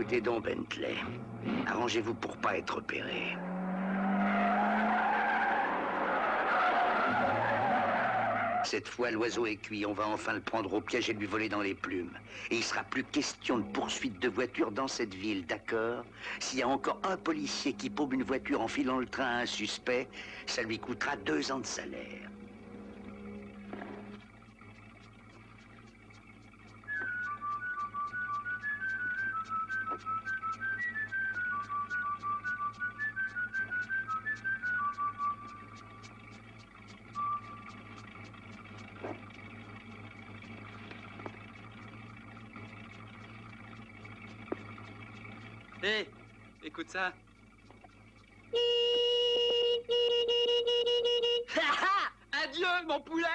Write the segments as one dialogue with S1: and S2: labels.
S1: Écoutez donc, Bentley. Arrangez-vous pour pas être repéré. Cette fois, l'oiseau est cuit. On va enfin le prendre au piège et lui voler dans les plumes. Et il sera plus question de poursuite de voiture dans cette ville, d'accord? S'il y a encore un policier qui paume une voiture en filant le train à un suspect, ça lui coûtera 2 ans de salaire.
S2: Hé, écoute ça. Adieu, mon poulet.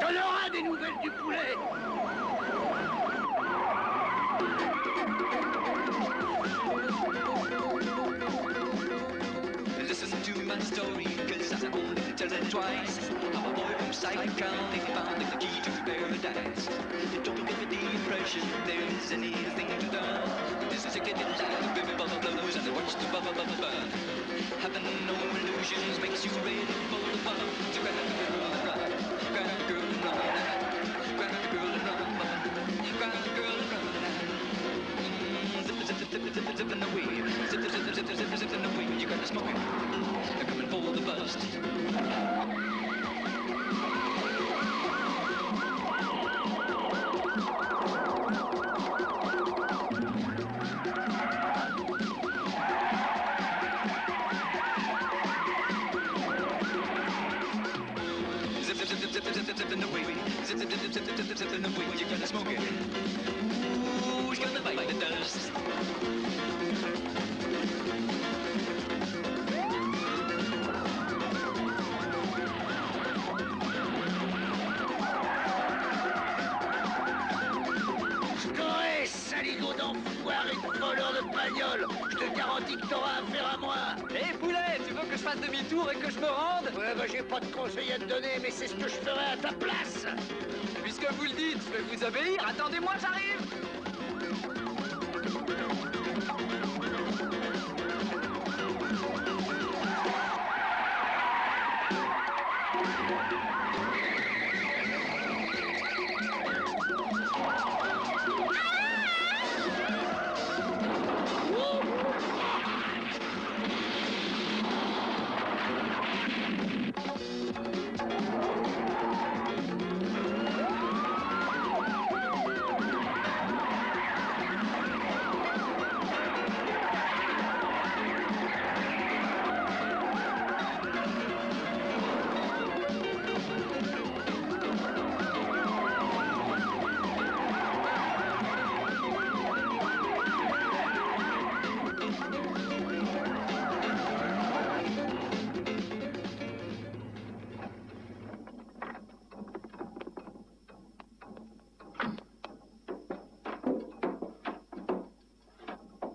S1: T'en auras des nouvelles du poulet.
S3: Listen to my story, cause I only tell it twice. I'm a boy from Cyprus County, found the key to paradise. Don't give it the impression there's anything to learn. This is a getting life, baby bubble blows, and watch the bubble burn. Having no illusions makes you ready for the fun. So grab a girl and run, grab a girl and run, grab a girl and run, grab a girl and run. Zip, zip, zip, zip, zip, zip in the wind, zip, zip, zip, zip, zip, zip in the wind. You got to smoke it. They're coming for the bust. Zip, zip, zip, zip, zip, zip, zip in the wind. Zip, zip, zip, zip, zip, zip, zip in the wind. You got to smoke it. Ooh, it's gonna bite the dust.
S1: Saligo d'enfoiré de voleur de bagnole. Je te garantis que t'auras affaire à moi.
S2: Hé, poulet, tu veux que je fasse demi-tour et que je me rende?
S1: Ouais, bah j'ai pas de conseils à te donner, mais c'est ce que je ferais à ta place.
S2: Puisque vous le dites, je vais vous obéir. Attendez-moi, j'arrive.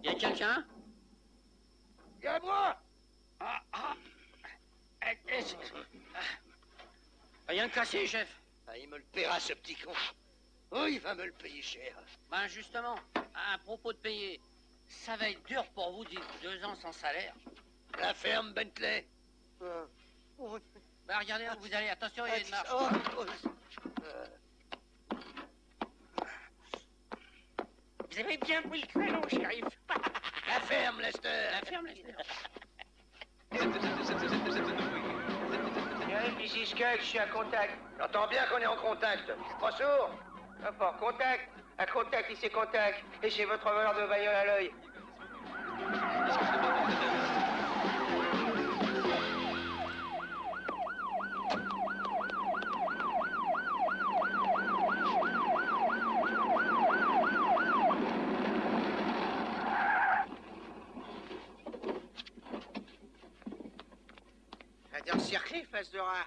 S4: Y'a quelqu'un?
S1: Y'a moi.
S4: Rien de cassé, chef.
S1: Ah, il me le paiera, ce petit con. Oh, il va me le payer cher.
S4: Ben justement, à propos de payer, ça va être dur pour vous, dites 2 ans sans salaire.
S1: La ferme, Bentley.
S4: Ben regardez où vous allez, attention, il y a une marche. Vous avez bien pris le créneau, shérif.
S1: La ferme, Lester.
S4: La ferme, Lester.
S5: Ici Skunk, je suis à contact.
S1: J'entends bien qu'on est en contact. Je suis pas sourd.
S5: Ah, pas contact. À contact, ici contact. Et j'ai votre voleur de bagnole à l'œil. T'as encerclé, face de rat.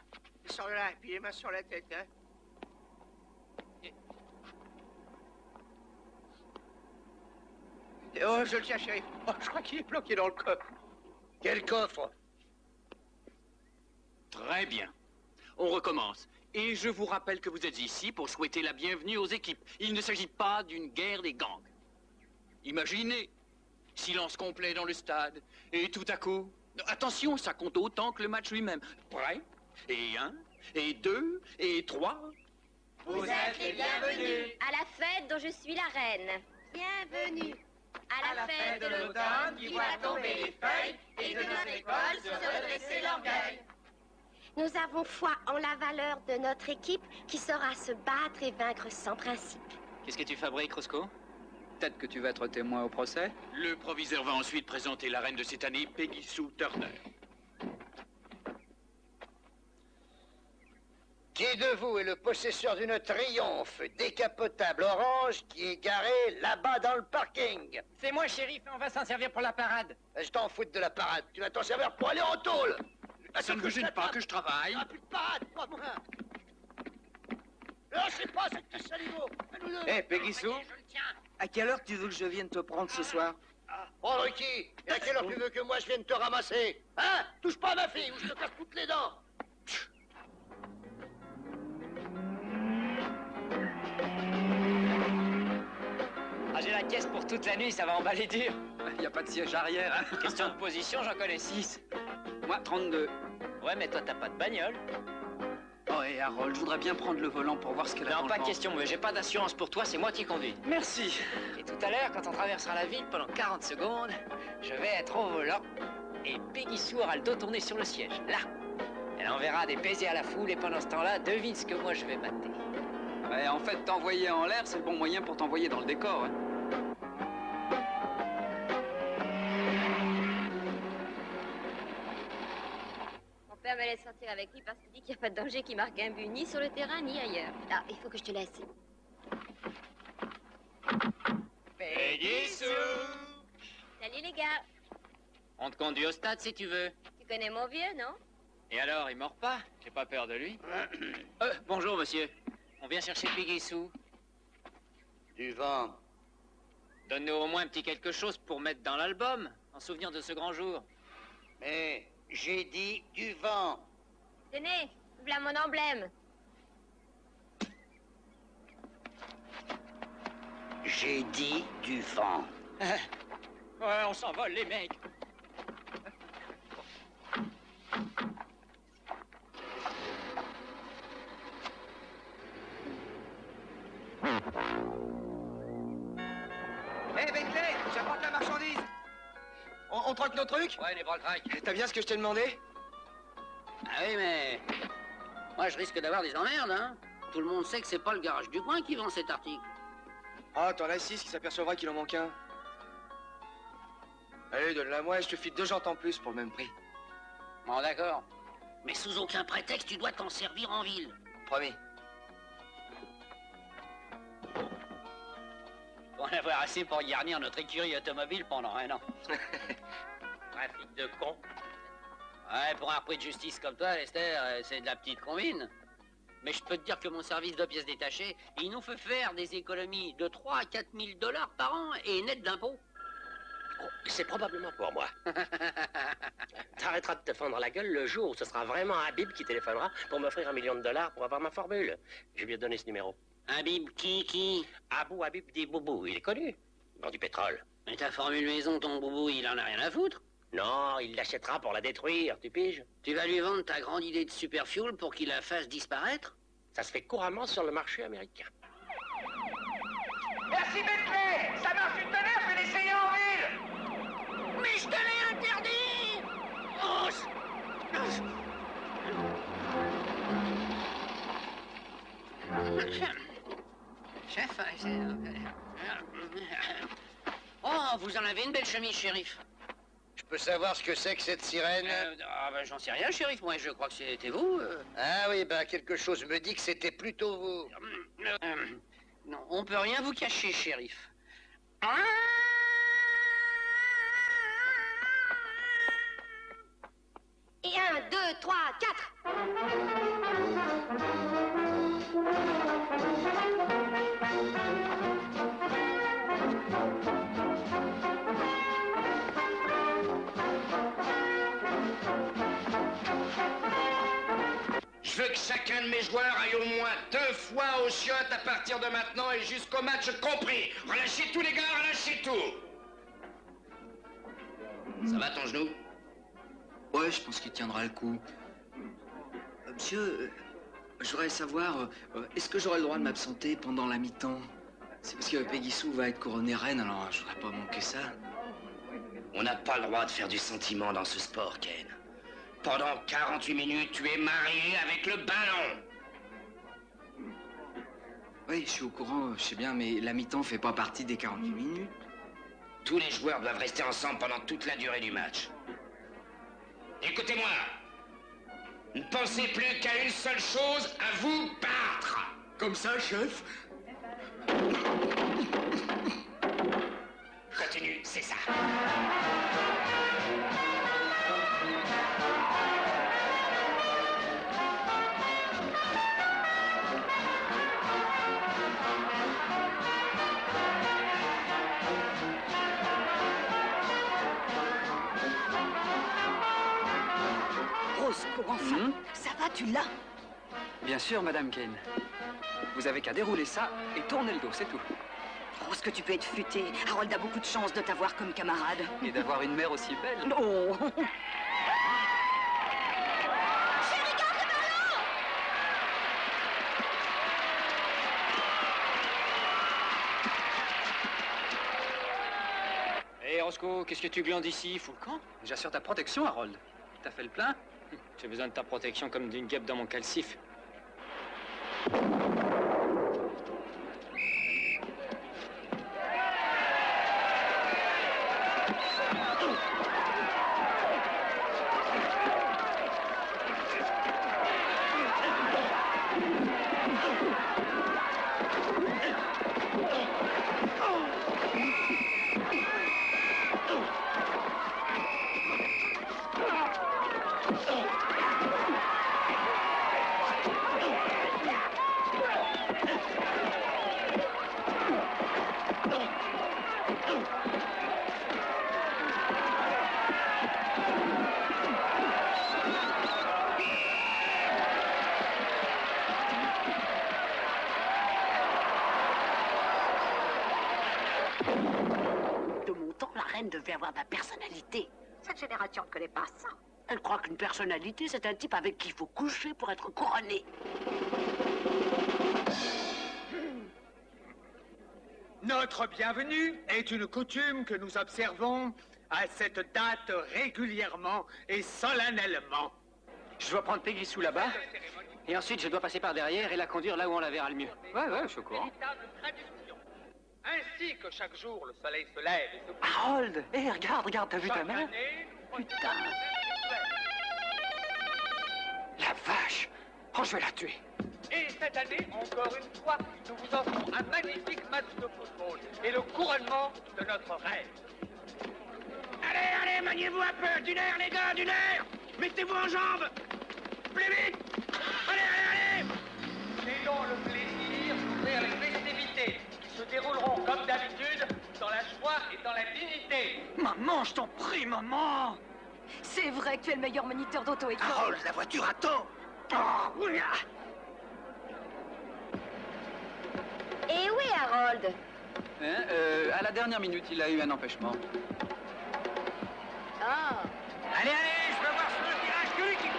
S5: Sors de là, puis les mains sur la tête, hein. Oh, je le tiens, chéri. Oh, je crois qu'il est bloqué dans le coffre.
S1: Quel coffre?
S6: Très bien. On recommence.
S2: Et je vous rappelle que vous êtes ici pour souhaiter la bienvenue aux équipes. Il ne s'agit pas d'une guerre des gangs. Imaginez, silence complet dans le stade, et tout à coup... Attention, ça compte autant que le match lui-même. Prêt? Et 1, et 2, et 3...
S6: Vous êtes les bienvenus
S7: À la fête dont je suis la reine. Bienvenue
S6: à la fête de l'automne qui voit tomber les feuilles et de notre école se redresser l'orgueil.
S7: Nous avons foi en la valeur de notre équipe qui saura se battre et vaincre sans principe.
S8: Qu'est-ce que tu fabriques, Roscoe? Peut-être que tu vas être témoin au procès.
S2: Le proviseur va ensuite présenter la reine de cette année, Peggy Sue Turner.
S1: Qui de vous est le possesseur d'une Triomphe décapotable orange qui est garée là-bas dans le parking?
S5: C'est moi, shérif, on va s'en servir pour la parade.
S1: Je t'en fous de la parade. Tu vas t'en servir pour aller en tôle.
S2: Ça ne vous gêne pas que je travaille?
S1: Ah, plus de parade, pas moins. Lâchez pas ce petit saligo.
S5: Hé, Peggy Sue,
S4: Je le tiens.
S5: à quelle heure tu veux que je vienne te prendre ce soir?
S1: Oh, Ricky, et à quelle heure tu veux que moi je vienne te ramasser? Hein? Touche pas à ma fille ou je te casse toutes les dents.
S8: Ah, j'ai la caisse pour toute la nuit, ça va emballer dur.
S5: Il n'y a pas de siège arrière, hein?
S8: Question de position, j'en connais 6.
S5: Moi, 32.
S8: Ouais, mais toi, t'as pas de bagnole.
S5: Oh, et Harold, je voudrais bien prendre le volant pour voir ce qu'elle a dans
S8: Non,
S5: le
S8: pas de
S5: ventre.
S8: question, mais j'ai pas d'assurance pour toi, c'est moi qui conduis.
S5: Merci.
S8: Et tout à l'heure, quand on traversera la ville pendant 40 secondes, je vais être au volant et Peggy Sue aura le dos tourné sur le siège, là. Elle enverra des baisers à la foule et pendant ce temps-là, devine ce que moi je vais mater.
S5: Ouais, en fait, t'envoyer en l'air, c'est le bon moyen pour t'envoyer dans le décor, hein.
S7: Mon père me laisse sortir avec lui parce qu'il dit qu'il n'y a pas de danger qui marque un but ni sur le terrain ni ailleurs. Ah, il faut que je te laisse.
S8: Peggy Sue!
S7: Salut les gars.
S8: On te conduit au stade si tu veux.
S7: Tu connais mon vieux, non?
S8: Et alors, il mord pas? J'ai pas peur de lui. Bonjour, monsieur. On vient chercher Peggy Sue.
S1: Du vent.
S8: Donne-nous au moins un petit quelque chose pour mettre dans l'album, en souvenir de ce grand jour.
S1: Mais j'ai dit du vent.
S7: Tenez, voilà mon emblème.
S1: J'ai dit du vent.
S8: Ouais, on s'envole, les mecs.
S5: Hé, Bentley, j'apporte la marchandise. On troque nos trucs?
S8: Ouais, les bras craquent.
S5: T'as bien ce que je t'ai demandé?
S4: Ah oui, mais... Moi, je risque d'avoir des emmerdes, hein. Tout le monde sait que c'est pas le garage du coin qui vend cet article.
S5: Ah, t'en as 6 qui s'apercevra qu'il en manque un. Allez, donne-la moi et je te file 2 jantes en plus pour le même prix.
S4: Bon, d'accord. Mais sous aucun prétexte, tu dois t'en servir en ville.
S5: Promis.
S4: On va en avoir assez pour garnir notre écurie automobile pendant 1 an. Trafic de con. Ouais, pour un repris de justice comme toi, Lester, c'est de la petite combine. Mais je peux te dire que mon service de pièces détachées, il nous fait faire des économies de 3 à 4 000 $ par an et net d'impôts.
S9: C'est probablement pour moi. T'arrêteras de te fendre la gueule le jour où ce sera vraiment Habib qui téléphonera pour m'offrir $1 million pour avoir ma formule. Je lui ai donné ce numéro.
S4: Habib, qui?
S9: Abou Habib dit Boubou, il est connu. Dans du pétrole.
S4: Mais ta formule maison, ton boubou, il en a rien à foutre.
S9: Non, il l'achètera pour la détruire, tu piges?
S4: Tu vas lui vendre ta grande idée de superfuel pour qu'il la fasse disparaître?
S9: Ça se fait couramment sur le marché américain.
S5: Merci, Bentley. Ça marche une tonnerre, je vais l'essayer en ville.
S4: Mais je te l'ai interdit! Oh, Chef, oh, vous en avez une belle chemise, shérif.
S1: Je peux savoir ce que c'est que cette sirène?
S4: J'en sais rien, shérif. Moi, je crois que c'était vous.
S1: Ah oui, ben quelque chose me dit que c'était plutôt vous.
S4: Non, on peut rien vous cacher, shérif.
S7: Et 1, 2, 3, 4.
S1: Je
S5: veux que chacun de mes joueurs aille au moins 2 fois aux chiottes à partir de maintenant et jusqu'au match compris. Relâchez tous les gars, relâchez tout. Ça va ton genou?
S10: Ouais, je pense qu'il tiendra le coup. Monsieur, je voudrais savoir, est-ce que j'aurai le droit de m'absenter pendant la mi-temps? C'est parce que Peggy Sue va être couronnée reine, alors je voudrais pas manquer ça.
S5: On n'a pas le droit de faire du sentiment dans ce sport, Ken. Pendant 48 minutes, tu es marié avec le ballon.
S10: Oui, je suis au courant, je sais bien, mais la mi-temps fait pas partie des 48 minutes.
S5: Tous les joueurs doivent rester ensemble pendant toute la durée du match. Écoutez-moi. Ne pensez plus qu'à une seule chose, à vous battre.
S2: Comme ça, chef?
S5: Continue, c'est ça.
S11: Roscoe, enfin, ça va, tu l'as?
S12: Bien sûr, Madame Kane. Vous avez qu'à dérouler ça et tourner le dos, c'est tout.
S11: Roscoe, tu peux être futé. Harold a beaucoup de chance de t'avoir comme camarade.
S12: Et d'avoir une mère aussi belle.
S11: Oh.
S6: Chérie, garde le ballon!
S8: Hé, Roscoe, qu'est-ce que tu glandes ici? Fous le camp?
S12: J'assure ta protection, Harold. T'as fait le plein?
S8: J'ai besoin de ta protection comme d'une guêpe dans mon calcif.
S11: Devait avoir de la personnalité.
S6: Cette génération ne connaît pas ça.
S11: Elle croit qu'une personnalité, c'est un type avec qui il faut coucher pour être couronné.
S13: Notre bienvenue est une coutume que nous observons à cette date régulièrement et solennellement.
S8: Je dois prendre Peggy Sue là-bas, et ensuite je dois passer par derrière et la conduire là où on la verra le mieux.
S12: Ouais, je suis au courant.
S13: Ainsi que chaque jour le soleil se lève et se couche.
S12: Harold, hé, regarde, t'as vu ta mère?
S11: Putain.
S12: La vache! Oh, je vais la tuer.
S13: Et cette année, encore une fois, nous vous offrons un magnifique match de football et le couronnement de notre rêve.
S5: Allez, maniez-vous un peu. D'une air, les gars, d'une air. Mettez-vous en jambes. Plus vite. Allez.
S13: J'ai donc le plaisir d'ouvrir les festivités qui se dérouleront comme d'habitude dans la joie et dans la dignité.
S12: Maman, je t'en prie, maman!
S11: C'est vrai que tu es le meilleur moniteur d'auto-école.
S1: Harold, la voiture attend.
S12: Oh, oui.
S7: Et où est Harold?
S12: À la dernière minute, il a eu un empêchement.
S7: Ah.
S5: Allez, je veux voir sur le tirage que lui qui...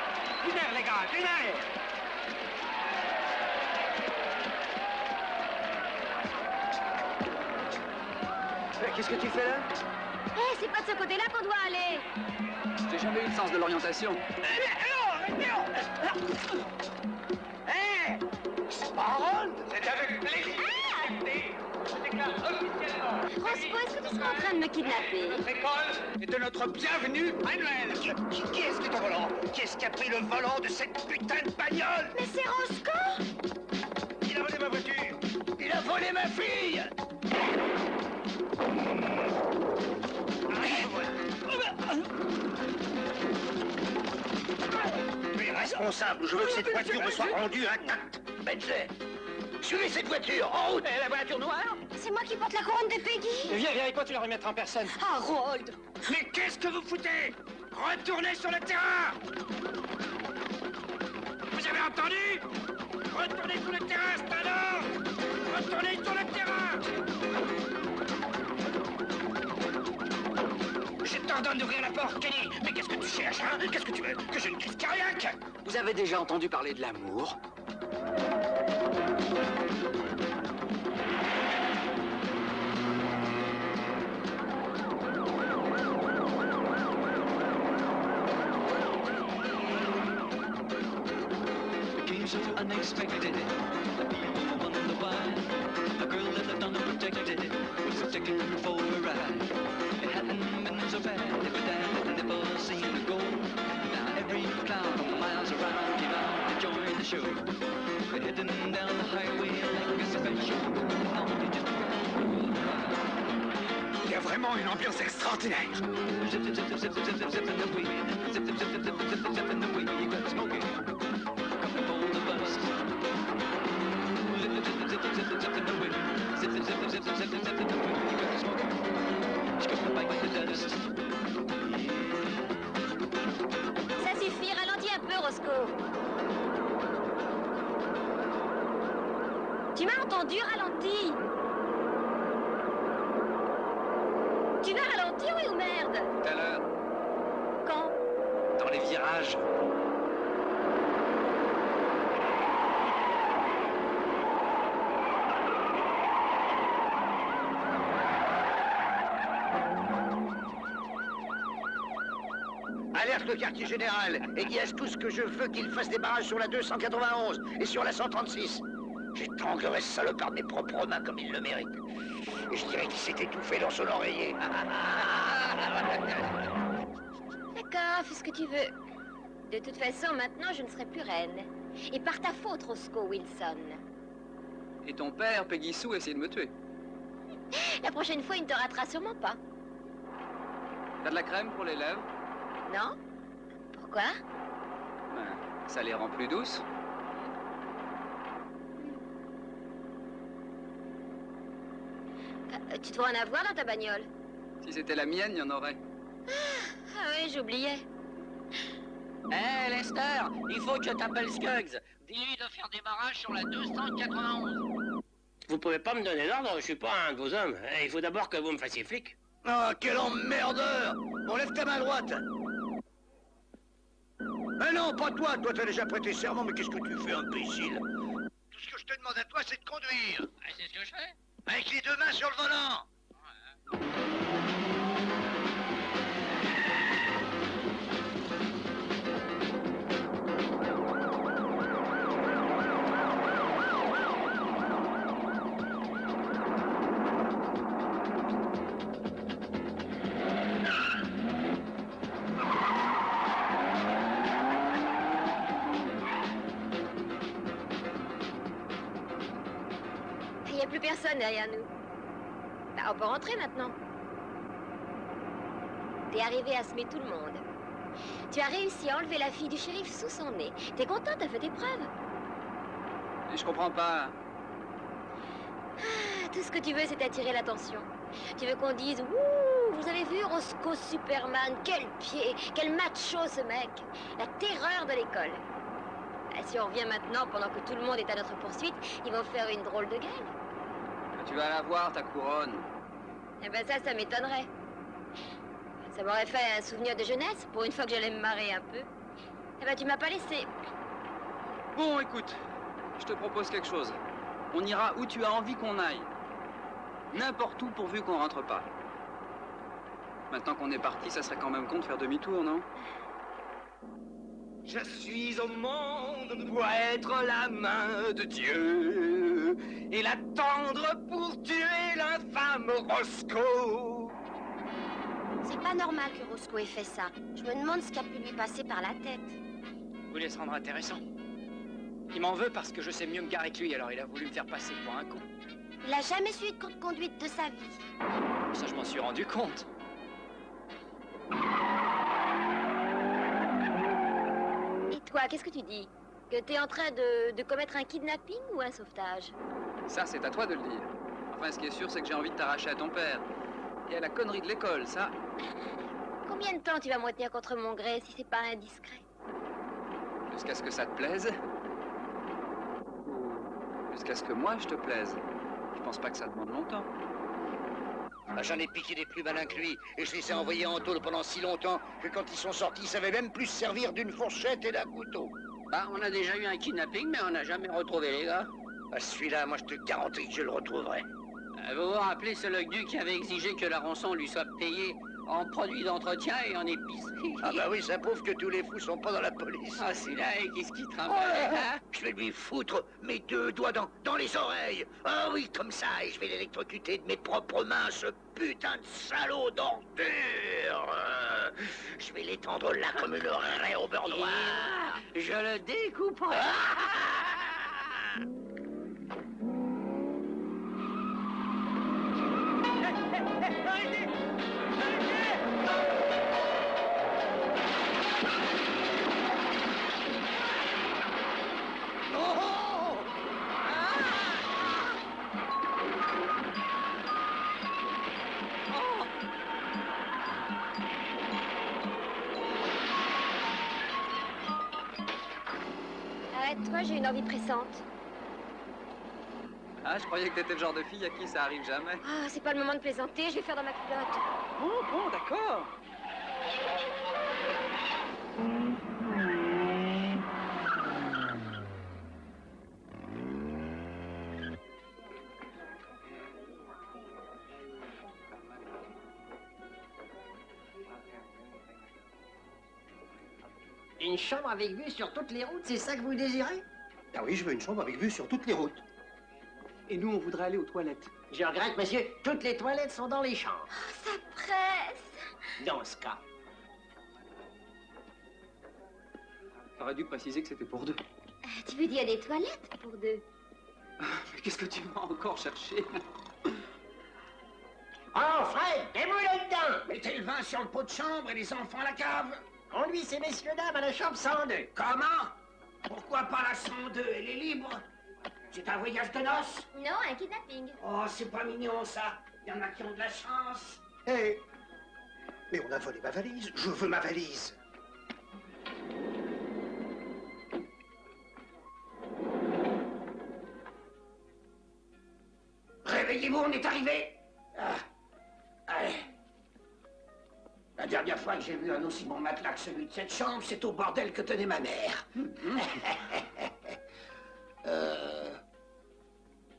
S5: D'une air, les gars, d'une air.
S12: Qu'est-ce que tu fais là?
S7: Eh, c'est pas de ce côté-là qu'on doit aller.
S12: J'ai jamais eu le sens de l'orientation.
S5: Hé! C'est pas Harold!
S13: C'est avec plaisir que je déclare officiellement
S7: Roscoe, est-ce que tu seras en train de me kidnapper?
S13: notre école et de notre bienvenue annuelle.
S1: Qui est-ce qui est au volant? Qui est-ce qui a pris le volant de cette putain de bagnole?
S7: Mais c'est Roscoe!
S1: Il a volé ma voiture! Il a volé ma fille! Mais responsable, je veux que cette voiture me soit rendue intacte. Bentley, suivez cette voiture, en route!
S8: Et la voiture noire?
S7: C'est moi qui porte la couronne de Peggy.
S8: Viens avec moi, tu la remettras en personne.
S11: Harold!
S5: Mais qu'est-ce que vous foutez? Retournez sur le terrain! Vous Vous avez entendu? Retournez sur le terrain, Spanor! Retournez sur le terrain! Je t'ordonne d'ouvrir la porte, Kenny! Mais qu'est-ce que tu cherches, hein? Qu'est-ce que tu veux? Que j'ai une crise cardiaque?
S12: Vous avez déjà entendu parler de l'amour?
S3: So unexpected, people wonder why a girl that lived unprotected was taken for a ride. It hadn't been so bad if a dad had never seen her go. Now every clown miles around came out to join the show. They're heading down the highway like a special.
S13: Il y a vraiment une ambiance extraordinaire.
S3: Zip, zip, zip, zip, zip, zip, zip, zip in the wind. Zip, zip, zip, zip, zip, zip, zip in the wind. You got smoking. Coming for the bus. Zip, zip, zip, zip, zip, zip, zip in the wind. Zip, zip, zip, zip, zip, zip, zip, zip in the wind. You got smoking. Scooping back the dust.
S7: Ça suffit, ralentis un peu, Roscoe. Tu m'as entendu, ralentis. Tu vas ralentir, oui ou merde?
S12: Tout à l'heure.
S7: Quand?
S12: Dans les virages.
S1: Alerte le quartier général et dis à tous que je veux qu'il fasse des barrages sur la 291 et sur la 136. J'étranglerai ce salopard de mes propres mains comme il le mérite. Et je dirais qu'il s'est étouffé dans son oreiller.
S7: D'accord, fais ce que tu veux. De toute façon, maintenant, je ne serai plus reine. Et par ta faute, Roscoe Wilson.
S12: Et ton père, Peggy Sue, essaie de me tuer.
S7: La prochaine fois, il ne te ratera sûrement pas.
S12: T'as de la crème pour les lèvres?
S7: Non? Pourquoi?
S12: Ben, ça les rend plus douces.
S7: Tu dois en avoir dans ta bagnole?
S12: Si c'était la mienne, il y en aurait.
S7: Ah oui, j'oubliais.
S4: Hé, Lester, il faut que je t'appelle Scuggs. Dis-lui de faire des barrages sur la 291.
S9: Vous pouvez pas me donner l'ordre, je suis pas un de vos hommes. Il faut d'abord que vous me fassiez flic.
S1: Oh, quel emmerdeur! Bon, lève ta main droite. Mais non, pas toi. Toi, t'as déjà prêté serment, mais qu'est-ce que tu fais, imbécile? Tout ce que je te demande à toi, c'est de conduire.
S4: Ah, c'est ce que je fais.
S1: Avec les deux mains sur le volant.
S7: Il n'y a plus personne derrière nous. Bah, on peut rentrer maintenant. T'es arrivé à semer tout le monde. Tu as réussi à enlever la fille du shérif sous son nez. T'es content, t'as fait tes preuves.
S12: Et je comprends pas.
S7: Ah, tout ce que tu veux, c'est attirer l'attention. Tu veux qu'on dise « Ouh, vous avez vu Roscoe Superman? Quel pied! Quel macho, ce mec! La terreur de l'école. » Si on revient maintenant, pendant que tout le monde est à notre poursuite, ils vont faire une drôle de gueule.
S12: Tu vas la voir, ta couronne.
S7: Eh ben ça m'étonnerait. Ça m'aurait fait un souvenir de jeunesse, pour une fois que j'allais me marrer un peu. Eh ben tu m'as pas laissé.
S12: Bon, écoute, je te propose quelque chose. On ira où tu as envie qu'on aille. N'importe où pourvu qu'on rentre pas. Maintenant qu'on est parti, ça serait quand même con de faire demi-tour, non?
S5: Je suis au monde pour être la main de Dieu et l'attendre pour tuer l'infâme Roscoe.
S14: C'est pas normal que Roscoe ait fait ça. Je me demande ce qui a pu lui passer par la tête.
S8: Vous voulez se rendre intéressant? Il m'en veut parce que je sais mieux me garer que lui, alors il a voulu me faire passer pour un con.
S14: Il a jamais su de cours de conduite de sa vie.
S8: Ça, je m'en suis rendu compte.
S7: Et toi, qu'est-ce que tu dis? Que t'es en train de commettre un kidnapping ou un sauvetage?
S12: Ça, c'est à toi de le dire. Enfin, ce qui est sûr, c'est que j'ai envie de t'arracher à ton père. Et à la connerie de l'école, ça.
S7: Combien de temps tu vas me retenir contre mon gré si c'est pas indiscret?
S12: Jusqu'à ce que ça te plaise. Jusqu'à ce que moi, je te plaise. Je pense pas que ça demande longtemps.
S1: Ah, j'en ai piqué des plus malins que lui, et je les ai envoyés en tôle pendant si longtemps que quand ils sont sortis, ils savaient même plus se servir d'une fourchette et d'un couteau.
S4: Bah, on a déjà eu un kidnapping, mais on n'a jamais retrouvé les gars.
S1: Ah, celui-là, moi je te garantis que je le retrouverai.
S4: Vous vous rappelez ce Leguc qui avait exigé que la rançon lui soit payée en produits d'entretien et en épicerie?
S1: Ah bah oui, ça prouve que tous les fous sont pas dans la police.
S4: Ah, celui-là, et qu'est-ce qu'il travaille, hein?
S1: Je vais lui foutre mes 2 doigts dans les oreilles. Ah oui, comme ça, et je vais l'électrocuter de mes propres mains, ce putain de salaud d'ordure. Je vais l'étendre là comme une raie au beurre noir.
S4: Je le découperai.
S7: Arrête-toi, j'ai une envie pressante.
S12: Ah, je croyais que t'étais le genre de fille à qui ça arrive jamais.
S7: Ah, c'est pas le moment de plaisanter, je vais faire dans ma culotte.
S12: Oh, bon, d'accord.
S15: Une chambre avec vue sur toutes les routes, c'est ça que vous désirez?
S16: Ah oui, je veux une chambre avec vue sur toutes les routes.
S12: Et nous, on voudrait aller aux toilettes.
S15: Je regrette, monsieur, toutes les toilettes sont dans les chambres.
S14: Oh, ça presse.
S15: Dans ce cas.
S12: T'aurais dû préciser que c'était pour 2.
S7: Tu veux dire des toilettes pour 2?
S12: Mais qu'est-ce que tu vas encore chercher?
S15: Oh, Fred, déboulez dedans!
S5: Mettez le vin sur le pot de chambre et les enfants à la cave.
S15: Conduisez messieurs, dames, à la chambre 102.
S5: Comment? Pourquoi pas la 102? Elle est libre. C'est un voyage de noces?
S7: Non, un kidnapping.
S5: Oh, c'est pas mignon, ça. Il y en a qui ont de la chance.
S16: Hé! Mais on a volé ma valise. Je veux ma valise.
S5: Réveillez-vous, on est arrivé. Ah. Allez. La dernière fois que j'ai vu un aussi bon matelas que celui de cette chambre, c'est au bordel que tenait ma mère.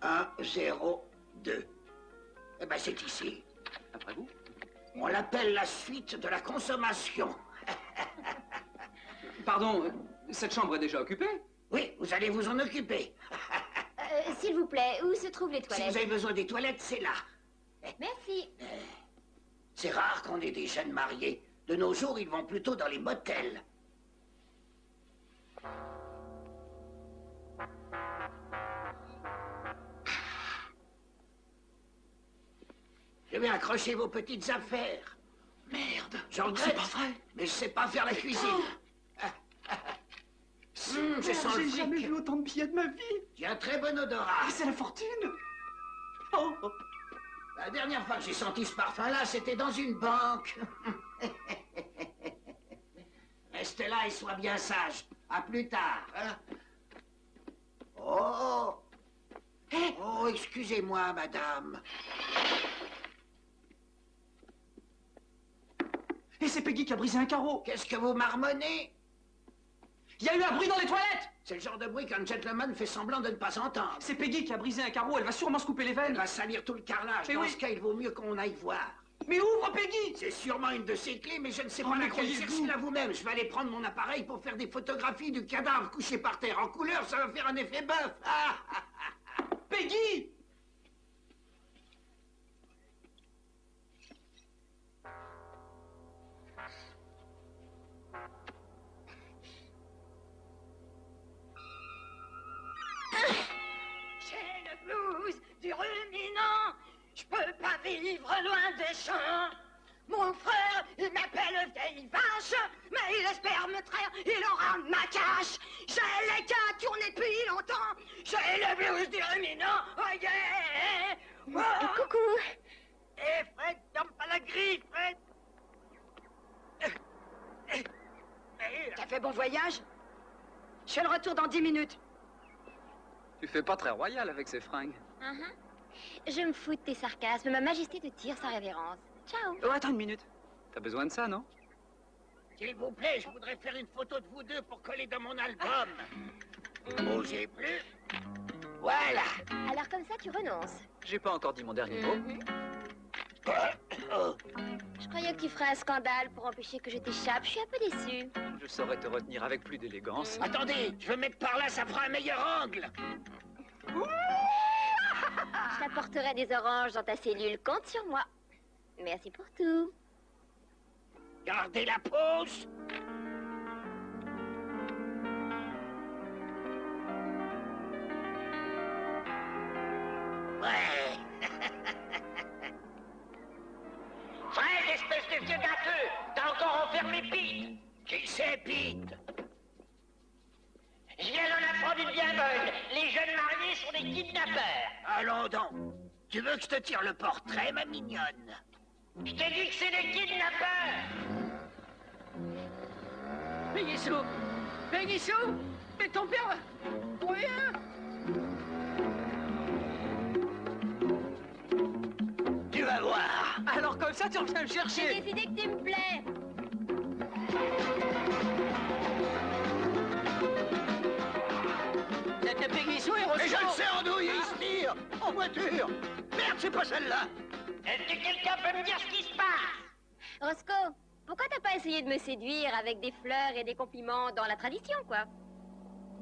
S5: 1, 0, 2. Eh ben, c'est ici.
S12: Après vous?
S5: On l'appelle la suite de la consommation.
S12: Pardon, cette chambre est déjà occupée?
S5: Oui, vous allez vous en occuper.
S7: S'il vous plaît, où se trouvent les
S5: Si
S7: toilettes?
S5: vous avez besoin des toilettes, c'est là.
S7: Merci.
S5: C'est rare qu'on ait des jeunes mariés. De nos jours, ils vont plutôt dans les motels. Je vais accrocher vos petites affaires. Merde, j'en regrette.
S12: C'est pas vrai.
S5: Mais je sais pas faire la cuisine. Je sens le
S12: J'ai
S5: fric.
S12: jamais vu autant de billets de ma vie.
S5: J'ai un très bon odorat.
S12: Ah, c'est la fortune. Oh.
S5: La dernière fois que j'ai senti ce parfum-là, c'était dans une banque. Reste là et sois bien sage. À plus tard. Hein? Oh! Oh, excusez-moi, madame.
S12: Et c'est Peggy qui a brisé un carreau.
S5: Qu'est-ce que vous marmonnez?
S12: Il y a eu un bruit dans les toilettes.
S5: C'est le genre de bruit qu'un gentleman fait semblant de ne pas entendre.
S12: C'est Peggy qui a brisé un carreau, elle va sûrement se couper les veines.
S5: Elle va salir tout le carrelage.
S12: Mais
S5: Dans
S12: oui.
S5: ce cas, il vaut mieux qu'on aille voir.
S12: Mais ouvre, Peggy!
S5: C'est sûrement une de ses clés, mais je ne sais
S12: Oh,
S5: pas
S12: mais
S5: laquelle.
S12: croyez-vous?
S5: Cherchez-la vous-même. Je vais aller prendre mon appareil pour faire des photographies du cadavre couché par terre. En couleur, ça va faire un effet bœuf. Ah, ah, ah.
S12: Peggy!
S6: J'ai le blues du ruminant. Je peux pas vivre loin des champs. Mon frère, il m'appelle vieille vache, mais il espère me traire, il aura ma cache. J'ai les gars tournés depuis longtemps. J'ai le blues du ruminant. Oh yeah! Oh.
S7: Coucou.
S6: Eh Fred, ferme pas la grille, Fred.
S11: T'as fait bon voyage? Je fais le retour dans 10 minutes.
S12: Tu fais pas très royal avec ces fringues.
S7: Je me fous de tes sarcasmes. Ma Majesté te tire sa révérence. Ciao.
S12: Oh, attends une minute. T'as besoin de ça, non?
S17: S'il vous plaît, je voudrais faire une photo de vous deux pour coller dans mon album. Bougez plus. Voilà.
S7: Alors comme ça, tu renonces.
S12: J'ai pas encore dit mon dernier mot.
S7: Je croyais que tu ferais un scandale pour empêcher que je t'échappe. Je suis un peu déçue.
S12: Je saurais te retenir avec plus d'élégance.
S17: Attendez, je vais mettre par là, ça fera un meilleur angle.
S7: Je t'apporterai des oranges dans ta cellule. Compte sur moi. Merci pour tout.
S17: Gardez la pause. Ouais.
S5: Fred, espèce de vieux gâteux, t'as encore enfermé Pete.
S17: Qui c'est, Pete?
S5: Je viens d'en apprendre une bien bonne. Les jeunes mariés sont des kidnappeurs.
S17: Allons donc. Tu veux que je te tire le portrait, ma mignonne?
S5: Je t'ai dit que c'est des kidnappeurs.
S8: Peggy-Sue! Peggy-Sue! Mais ton père va... Rien!
S17: Tu vas voir.
S8: Alors comme ça, tu reviens me chercher.
S7: J'ai décidé que tu me plais.
S8: T'as Peggy-Sue et Roscoe.
S16: Mais je le sais, andouille, il se tire. En voiture. Merde, c'est pas celle-là.
S5: Est-ce que quelqu'un peut me dire ce qui se passe?
S7: Roscoe, pourquoi t'as pas essayé de me séduire avec des fleurs et des compliments dans la tradition, quoi?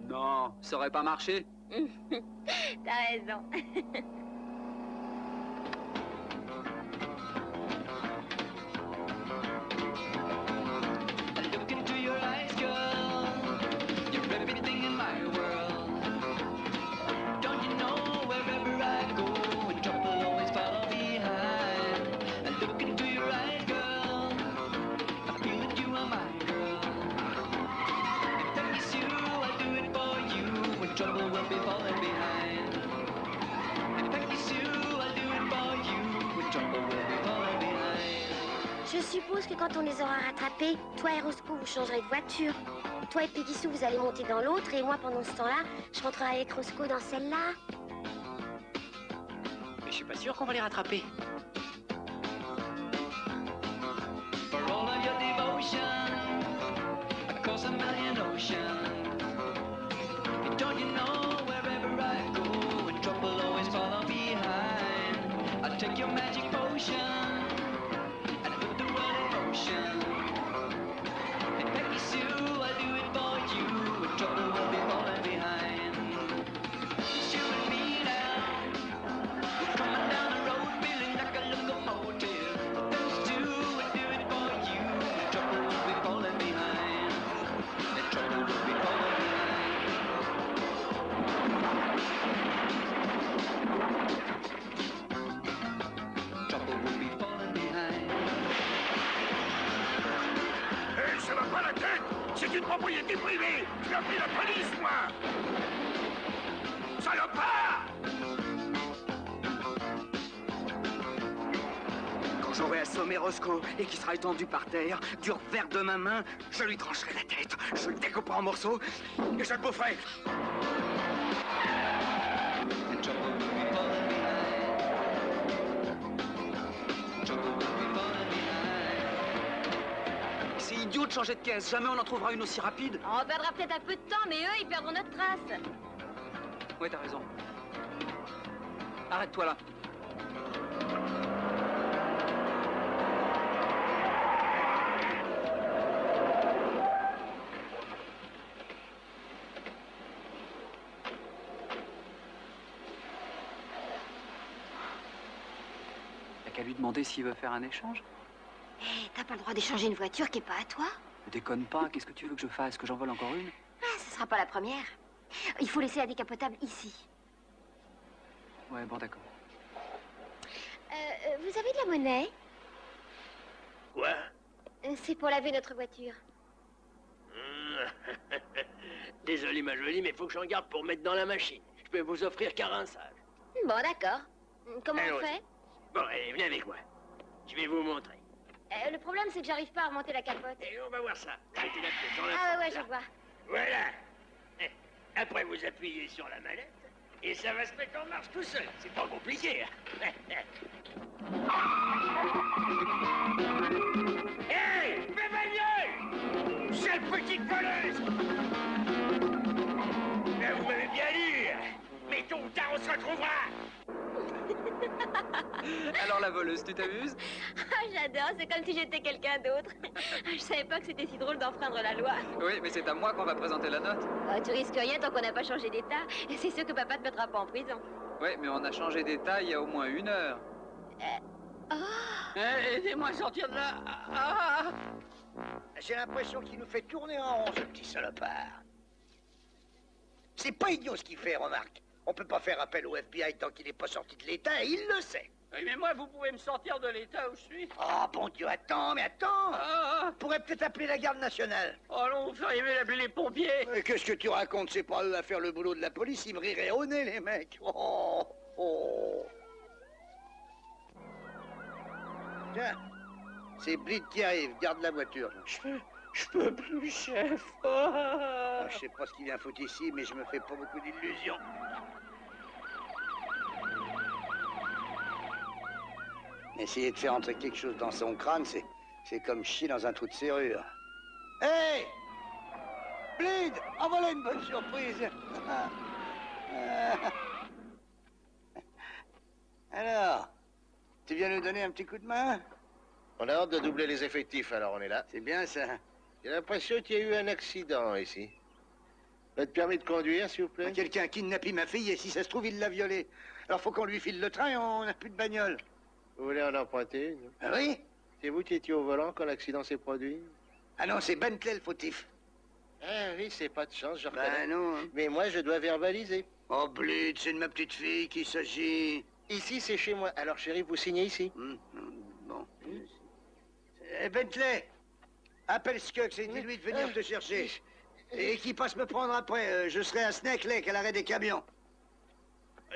S12: Non, ça aurait pas marché.
S7: T'as raison.
S3: Look into your eyes, girl. You're everything in my world. Don't you know wherever I go, and trouble always follow behind. I look into your eyes, girl. I feel that you are my girl. If that is you, I'll do it for you, and trouble will be falling behind. If that is you, I'll do it for you, and trouble will be falling behind.
S14: Je suppose que quand on les aura rattrapés, toi et Roscoe, vous changerez de voiture. Toi et Peggy-Sue, vous allez monter dans l'autre, et moi, pendant ce temps-là, je rentrerai avec Roscoe dans celle-là.
S8: Mais je suis pas sûr qu'on va les rattraper.
S3: For all of your devotion, across a million oceans. And don't you know wherever I go, and trouble always follow behind. I'll take your magic potion and put the world in motion. And Peggy Sue, I'll do it for you, and trouble will be falling behind. It's you and me now, coming down the road feeling like a locomotive. Those two would do it for you, and trouble will be falling behind. And trouble will be falling behind. Trouble will be falling behind.
S16: Eh, ça va pas la tête. C'est une propriété privée. Je vais appeler la police, moi. Salopard.
S10: Quand j'aurai assommé Roscoe et qu'il sera étendu par terre, du revers de ma main, je lui trancherai la tête, je le découperai en morceaux et je le boufferai.
S3: And trouble will be falling behind. Trouble will be falling behind.
S12: C'est idiot de changer de caisse. Jamais on en trouvera une aussi rapide.
S7: On perdra peut-être un peu de temps, mais eux, ils perdront notre trace.
S12: Ouais, t'as raison. Arrête-toi là. T'as qu'à lui demander s'il veut faire un échange.
S14: Eh, t'as pas le droit d'échanger une voiture qui est pas à toi.
S12: Ne déconne pas, qu'est-ce que tu veux que je fasse? Que j'en vole encore une?
S14: Ah, ce sera pas la première. Il faut laisser la décapotable ici.
S12: Ouais, bon, d'accord.
S14: Vous avez de la monnaie?
S17: Quoi?
S7: C'est pour laver notre voiture.
S9: Désolé, ma jolie, mais faut que j'en garde pour mettre dans la machine. Je peux vous offrir qu'un rinçage.
S7: Bon, d'accord. Comment on
S9: Allons-y.
S7: fait?
S9: Bon, allez, venez avec moi. Je vais vous montrer.
S7: Le problème, c'est que j'arrive pas à remonter la capote.
S9: Et on va voir ça. Mettez la pièce dans la
S7: Ah
S9: porte,
S7: ouais,
S9: là.
S7: je vois.
S9: Voilà. Après, vous appuyez sur la mallette
S17: Et ça va se mettre en marche tout seul. C'est pas compliqué. Hein. Hé, Bévalier! Sale petite voleuse! Là, vous m'avez bien lu. Mais tôt ou tard, on se retrouvera.
S12: Alors la voleuse, tu t'amuses?
S7: Ah, j'adore, c'est comme si j'étais quelqu'un d'autre. Je savais pas que c'était si drôle d'enfreindre la loi.
S12: Oui, mais c'est à moi qu'on va présenter la note.
S7: Tu risques rien tant qu'on n'a pas changé d'état. Et c'est sûr que papa te mettra pas en prison.
S12: Oui, mais on a changé d'état il y a au moins 1 heure.
S17: Aidez-moi à sortir de là. Ah. J'ai l'impression qu'il nous fait tourner en rond, ce petit salopard. C'est pas idiot ce qu'il fait, remarque. On peut pas faire appel au FBI tant qu'il n'est pas sorti de l'état, et il le sait.
S9: Oui, mais moi, vous pouvez me sortir de l'état où je suis.
S17: Oh, bon Dieu, attends, mais attends. On pourrait peut-être appeler la garde nationale.
S9: Oh non, vous feriez mieux d'appeler les pompiers.
S17: Mais qu'est-ce que tu racontes? C'est pas eux à faire le boulot de la police, ils me riraient au nez, les mecs. Oh. Tiens, c'est Blid qui arrive, garde la voiture.
S9: Je peux plus, chef.
S17: Je sais pas ce qu'il vient foutre ici, mais je me fais pas beaucoup d'illusions. Essayer de faire entrer quelque chose dans son crâne, c'est comme chier dans un trou de serrure. Hé! Blid! En voilà une bonne surprise! Alors, tu viens nous donner un petit coup de main?
S18: On a hâte de doubler les effectifs, alors on est là.
S17: C'est bien ça.
S18: J'ai l'impression qu'il y a eu un accident ici. Votre permis de conduire, s'il vous plaît?
S17: Quelqu'un a kidnappé ma fille et si ça se trouve, il l'a violée. Alors faut qu'on lui file le train et on n'a plus de bagnole.
S18: Vous voulez en emprunter une?
S17: Ah oui?
S18: C'est vous qui étiez au volant quand l'accident s'est produit?
S17: Ah non, c'est Bentley le fautif.
S18: Ah oui, c'est pas de chance, je reconnais.
S17: Ben non. Hein.
S18: Mais moi, je dois verbaliser.
S17: Oh, Blid, c'est de ma petite fille qu'il s'agit.
S18: Ici, c'est chez moi. Alors, chérie, vous signez ici.
S17: Bon. Bentley, appelle Skux et dis-lui de venir te chercher. Et qu'il passe me prendre après. Je serai à Snake Lake, à l'arrêt des camions.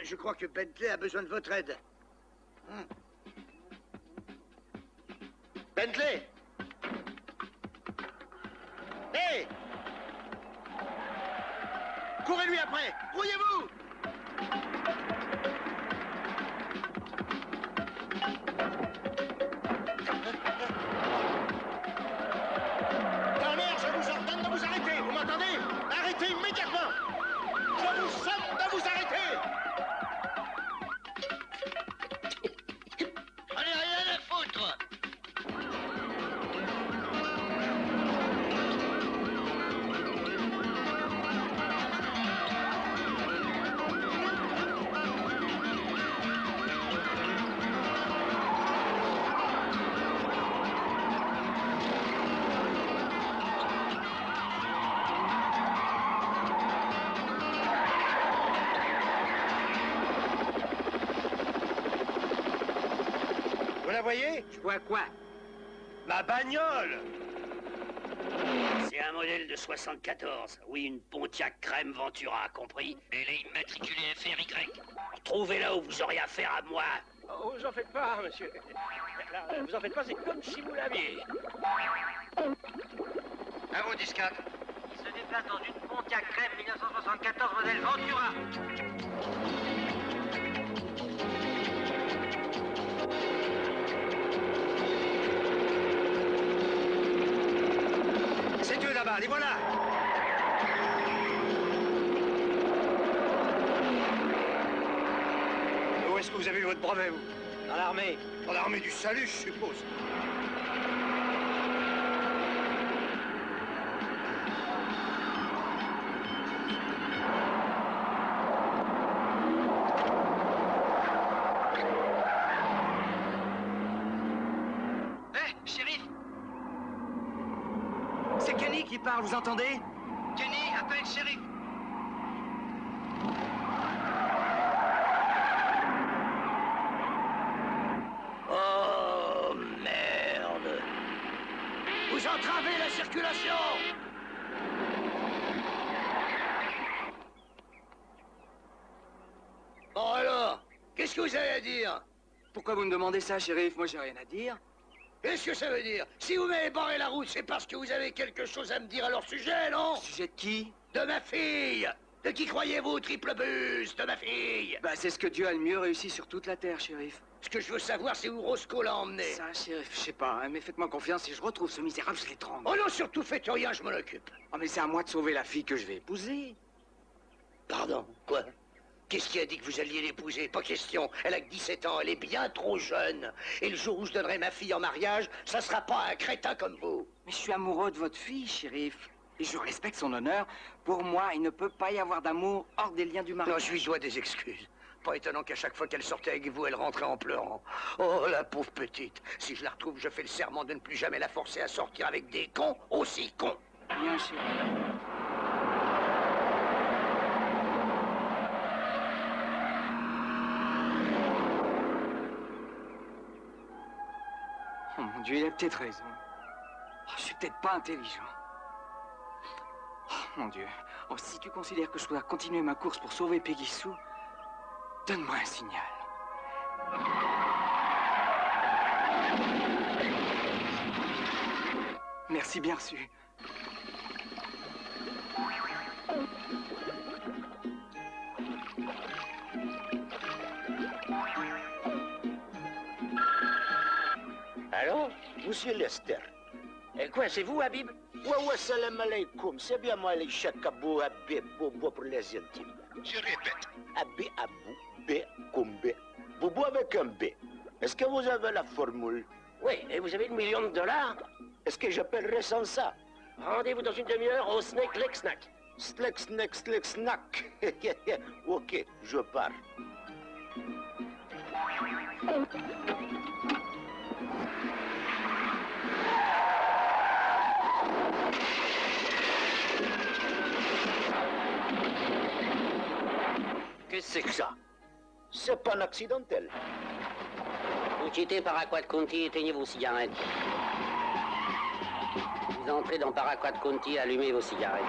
S17: Je crois que Bentley a besoin de votre aide.
S18: Bentley! Hé! Courez-lui après! Grouillez-vous! Dans l'air, je vous ordonne de vous arrêter! Vous m'entendez? Arrêtez immédiatement! Je vous somme de vous arrêter!
S17: On est rien à foutre!
S18: Vous la voyez?
S17: Je vois quoi?
S18: Ma bagnole!
S5: C'est un modèle de 74. Oui, une Pontiac Crème Ventura, compris? Elle est immatriculée FRY. Trouvez-la où vous auriez affaire à moi.
S9: Oh, vous en faites pas, monsieur. Vous en faites pas, c'est comme si vous l'aviez.
S10: À vous, 10-4. Il se déplace dans une Pontiac Crème 1974 modèle Ventura.
S17: C'est eux là-bas, les voilà! Où est-ce que vous avez eu votre brevet, vous?
S10: Dans l'armée.
S17: Dans l'armée du salut, je suppose.
S10: Hé, shérif!
S17: C'est Kenny qui parle, vous entendez?
S10: Kenny, appelle le shérif.
S17: Oh, merde! Vous entravez la circulation! Bon alors, qu'est-ce que vous avez à dire?
S12: Pourquoi vous me demandez ça, shérif? Moi, j'ai rien à dire.
S17: Qu'est-ce que ça veut dire? Si vous m'avez barré la route, c'est parce que vous avez quelque chose à me dire à leur sujet, non?
S12: Sujet de qui?
S17: De ma fille! De qui croyez-vous, triple buse de ma fille?
S10: Bah, c'est ce que Dieu a le mieux réussi sur toute la Terre, shérif.
S17: Ce que je veux savoir, c'est où Roscoe l'a emmené.
S10: Ça, shérif, je sais pas, hein, mais faites-moi confiance, si je retrouve ce misérable, je l'étrangle.
S17: Oh non, surtout faites rien, je m'en occupe.
S10: Oh, mais c'est à moi de sauver la fille que je vais épouser.
S17: Pardon, quoi? Qu'est-ce qui a dit que vous alliez l'épouser? Pas question, elle a que 17 ans, elle est bien trop jeune. Et le jour où je donnerai ma fille en mariage, ça sera pas un crétin comme vous.
S10: Mais je suis amoureux de votre fille, shérif. Et je respecte son honneur. Pour moi, il ne peut pas y avoir d'amour hors des liens du mariage.
S17: Non, je lui dois des excuses. Pas étonnant qu'à chaque fois qu'elle sortait avec vous, elle rentrait en pleurant. Oh, la pauvre petite. Si je la retrouve, je fais le serment de ne plus jamais la forcer à sortir avec des cons aussi cons.
S10: Bien, shérif. Oh mon Dieu, il a peut-être raison. Oh, je suis peut-être pas intelligent. Oh mon Dieu. Oh, si tu considères que je dois continuer ma course pour sauver Peggy Sue, donne-moi un signal. Merci, bien reçu.
S18: Allô? Monsieur Lester.
S9: Et quoi, c'est vous, Habib?
S18: Ouais, salam alaikum. C'est bien moi, les chakabou, Habib, bobo pour les intimes.
S16: Je répète.
S18: Habib, abou, B, comme B. Bobo avec un B. Est-ce que vous avez la formule?
S9: Oui, et vous avez $1 million?
S18: Est-ce que j'appellerais sans ça?
S9: Rendez-vous dans une demi-heure au Snake Lake Snack.
S18: Snack, snack. Ok, je pars.
S9: Qu'est-ce que c'est que ça?
S18: C'est pas un accidentel.
S4: Vous quittez Paraquat County, éteignez vos cigarettes. Vous entrez dans Paraquat County, allumez vos cigarettes.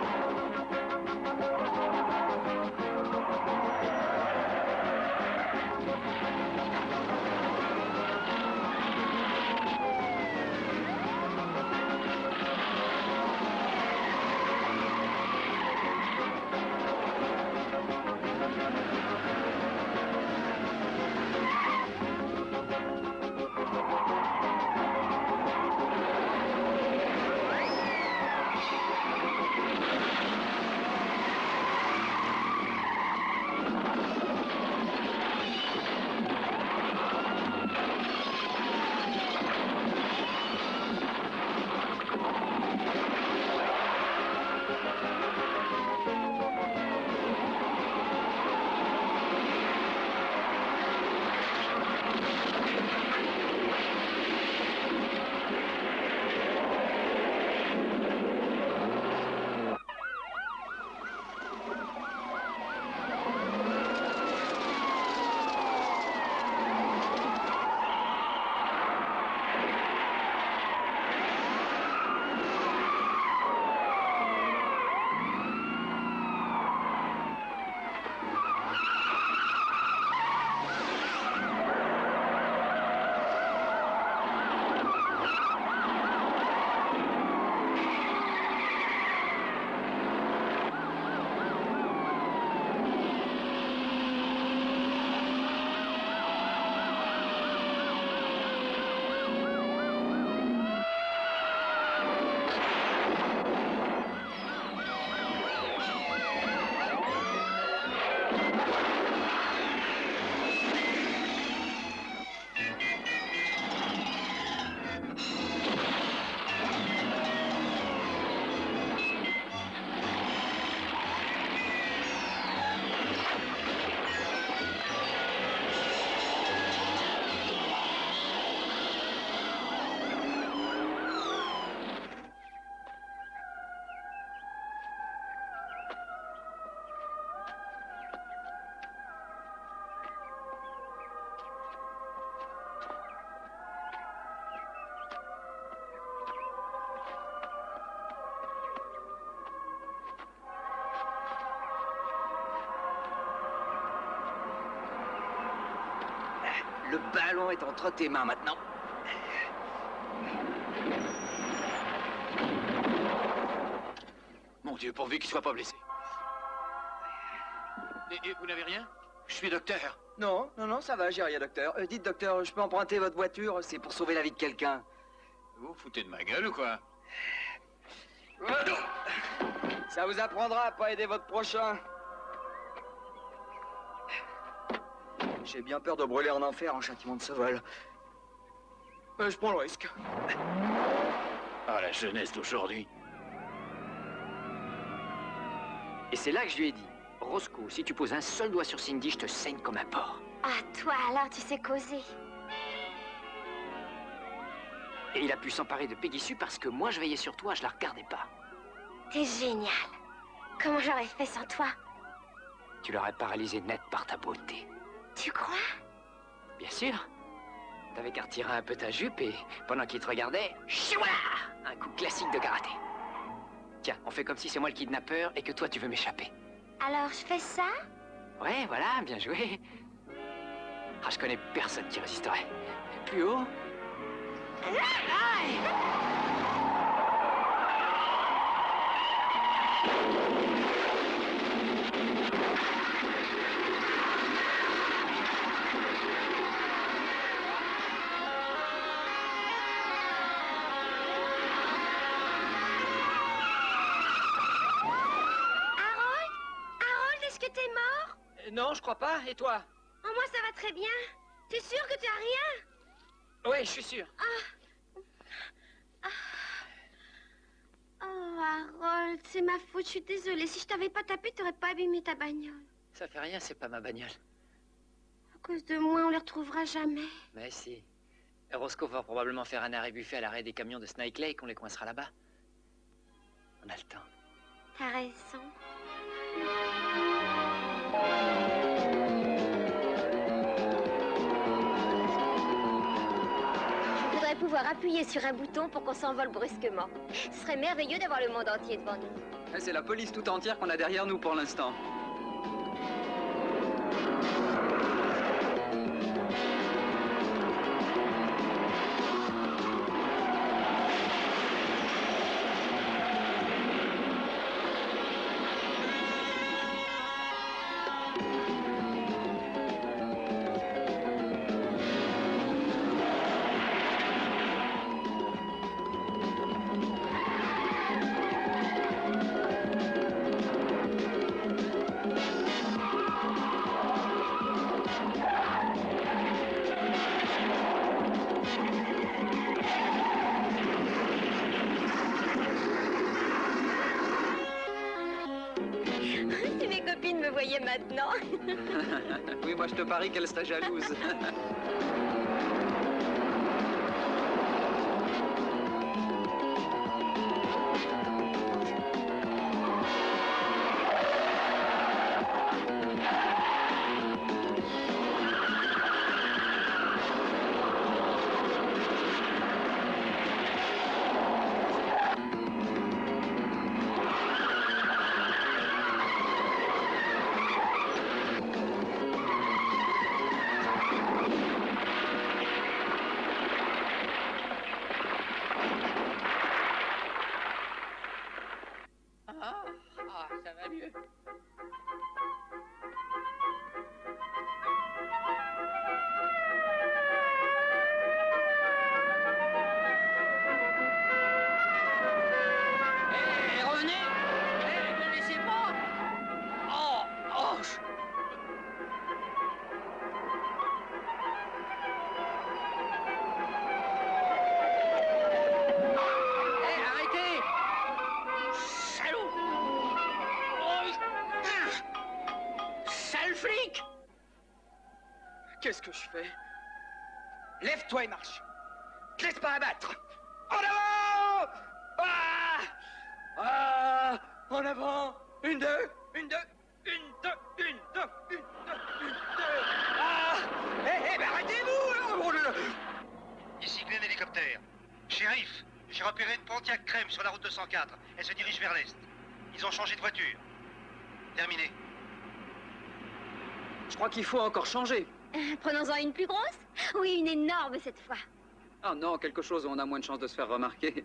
S10: Le ballon est entre tes mains maintenant.
S2: Mon Dieu, pourvu qu'il soit pas blessé. Et vous n'avez rien? Je suis docteur.
S10: Non, non, non, ça va, j'ai rien, docteur. Dites, docteur, je peux emprunter votre voiture? C'est pour sauver la vie de quelqu'un.
S2: Vous vous foutez de ma gueule ou quoi?
S10: Ça vous apprendra à pas aider votre prochain. J'ai bien peur de brûler en enfer en châtiment de ce vol. Je prends le risque.
S2: Ah, la jeunesse d'aujourd'hui.
S8: Et c'est là que je lui ai dit, Roscoe, si tu poses un seul doigt sur Cindy, je te saigne comme un porc.
S14: Ah, toi, alors tu sais causer.
S8: Et il a pu s'emparer de Peggy Sue parce que moi, je veillais sur toi, je la regardais pas.
S14: T'es génial. Comment j'aurais fait sans toi?
S8: Tu l'aurais paralysé net par ta beauté.
S14: Tu crois?
S8: Bien sûr. T'avais qu'à retirer un peu ta jupe et, pendant qu'il te regardait, chouala, un coup classique de karaté. Tiens, on fait comme si c'est moi le kidnappeur et que toi, tu veux m'échapper.
S14: Alors, je fais ça?
S8: Ouais, voilà, bien joué. Ah, je connais personne qui résisterait. Plus haut. Aïe!
S12: Non, je crois pas. Et toi?
S14: Oh, moi, ça va très bien. T'es sûr que tu as rien?
S12: Oui, je suis sûr.
S14: Oh, Harold, c'est ma faute. Je suis désolée. Si je t'avais pas tapé, t'aurais pas abîmé ta bagnole.
S8: Ça fait rien, c'est pas ma bagnole.
S14: À cause de moi, on les retrouvera jamais.
S8: Mais si. Roscoe va probablement faire un arrêt buffet à l'arrêt des camions de Snake Lake. On les coincera là-bas. On a le temps.
S14: T'as raison. Je voudrais pouvoir appuyer sur un bouton pour qu'on s'envole brusquement. Ce serait merveilleux d'avoir le monde entier devant nous.
S12: C'est la police tout entière qu'on a derrière nous pour l'instant.
S14: Si mes copines me voyaient maintenant.
S12: Oui, moi je te parie qu'elle serait jalouse.
S8: Ça va mieux.
S4: Hé, revenez! Hé, ne laissez pas! Oh, oh!
S8: Hé, arrêtez!
S4: Salaud! Oh, sale flic!
S10: Qu'est-ce que je fais? Lève-toi et marche. Te laisse pas abattre. En avant! Ah! Ah! En avant! Une, deux, une, deux, une, deux, une, deux, une, deux, une, deux. Ah! Hé, hé, arrêtez-vous!
S18: Ici Glenn Hélicoptère. Shérif, j'ai repéré une Pontiac crème sur la route 204. Elle se dirige vers l'est. Ils ont changé de voiture. Terminé.
S12: Je crois qu'il faut encore changer.
S14: Prenons-en une plus grosse? Oui, une énorme cette fois.
S12: Ah non, quelque chose où on a moins de chances de se faire remarquer.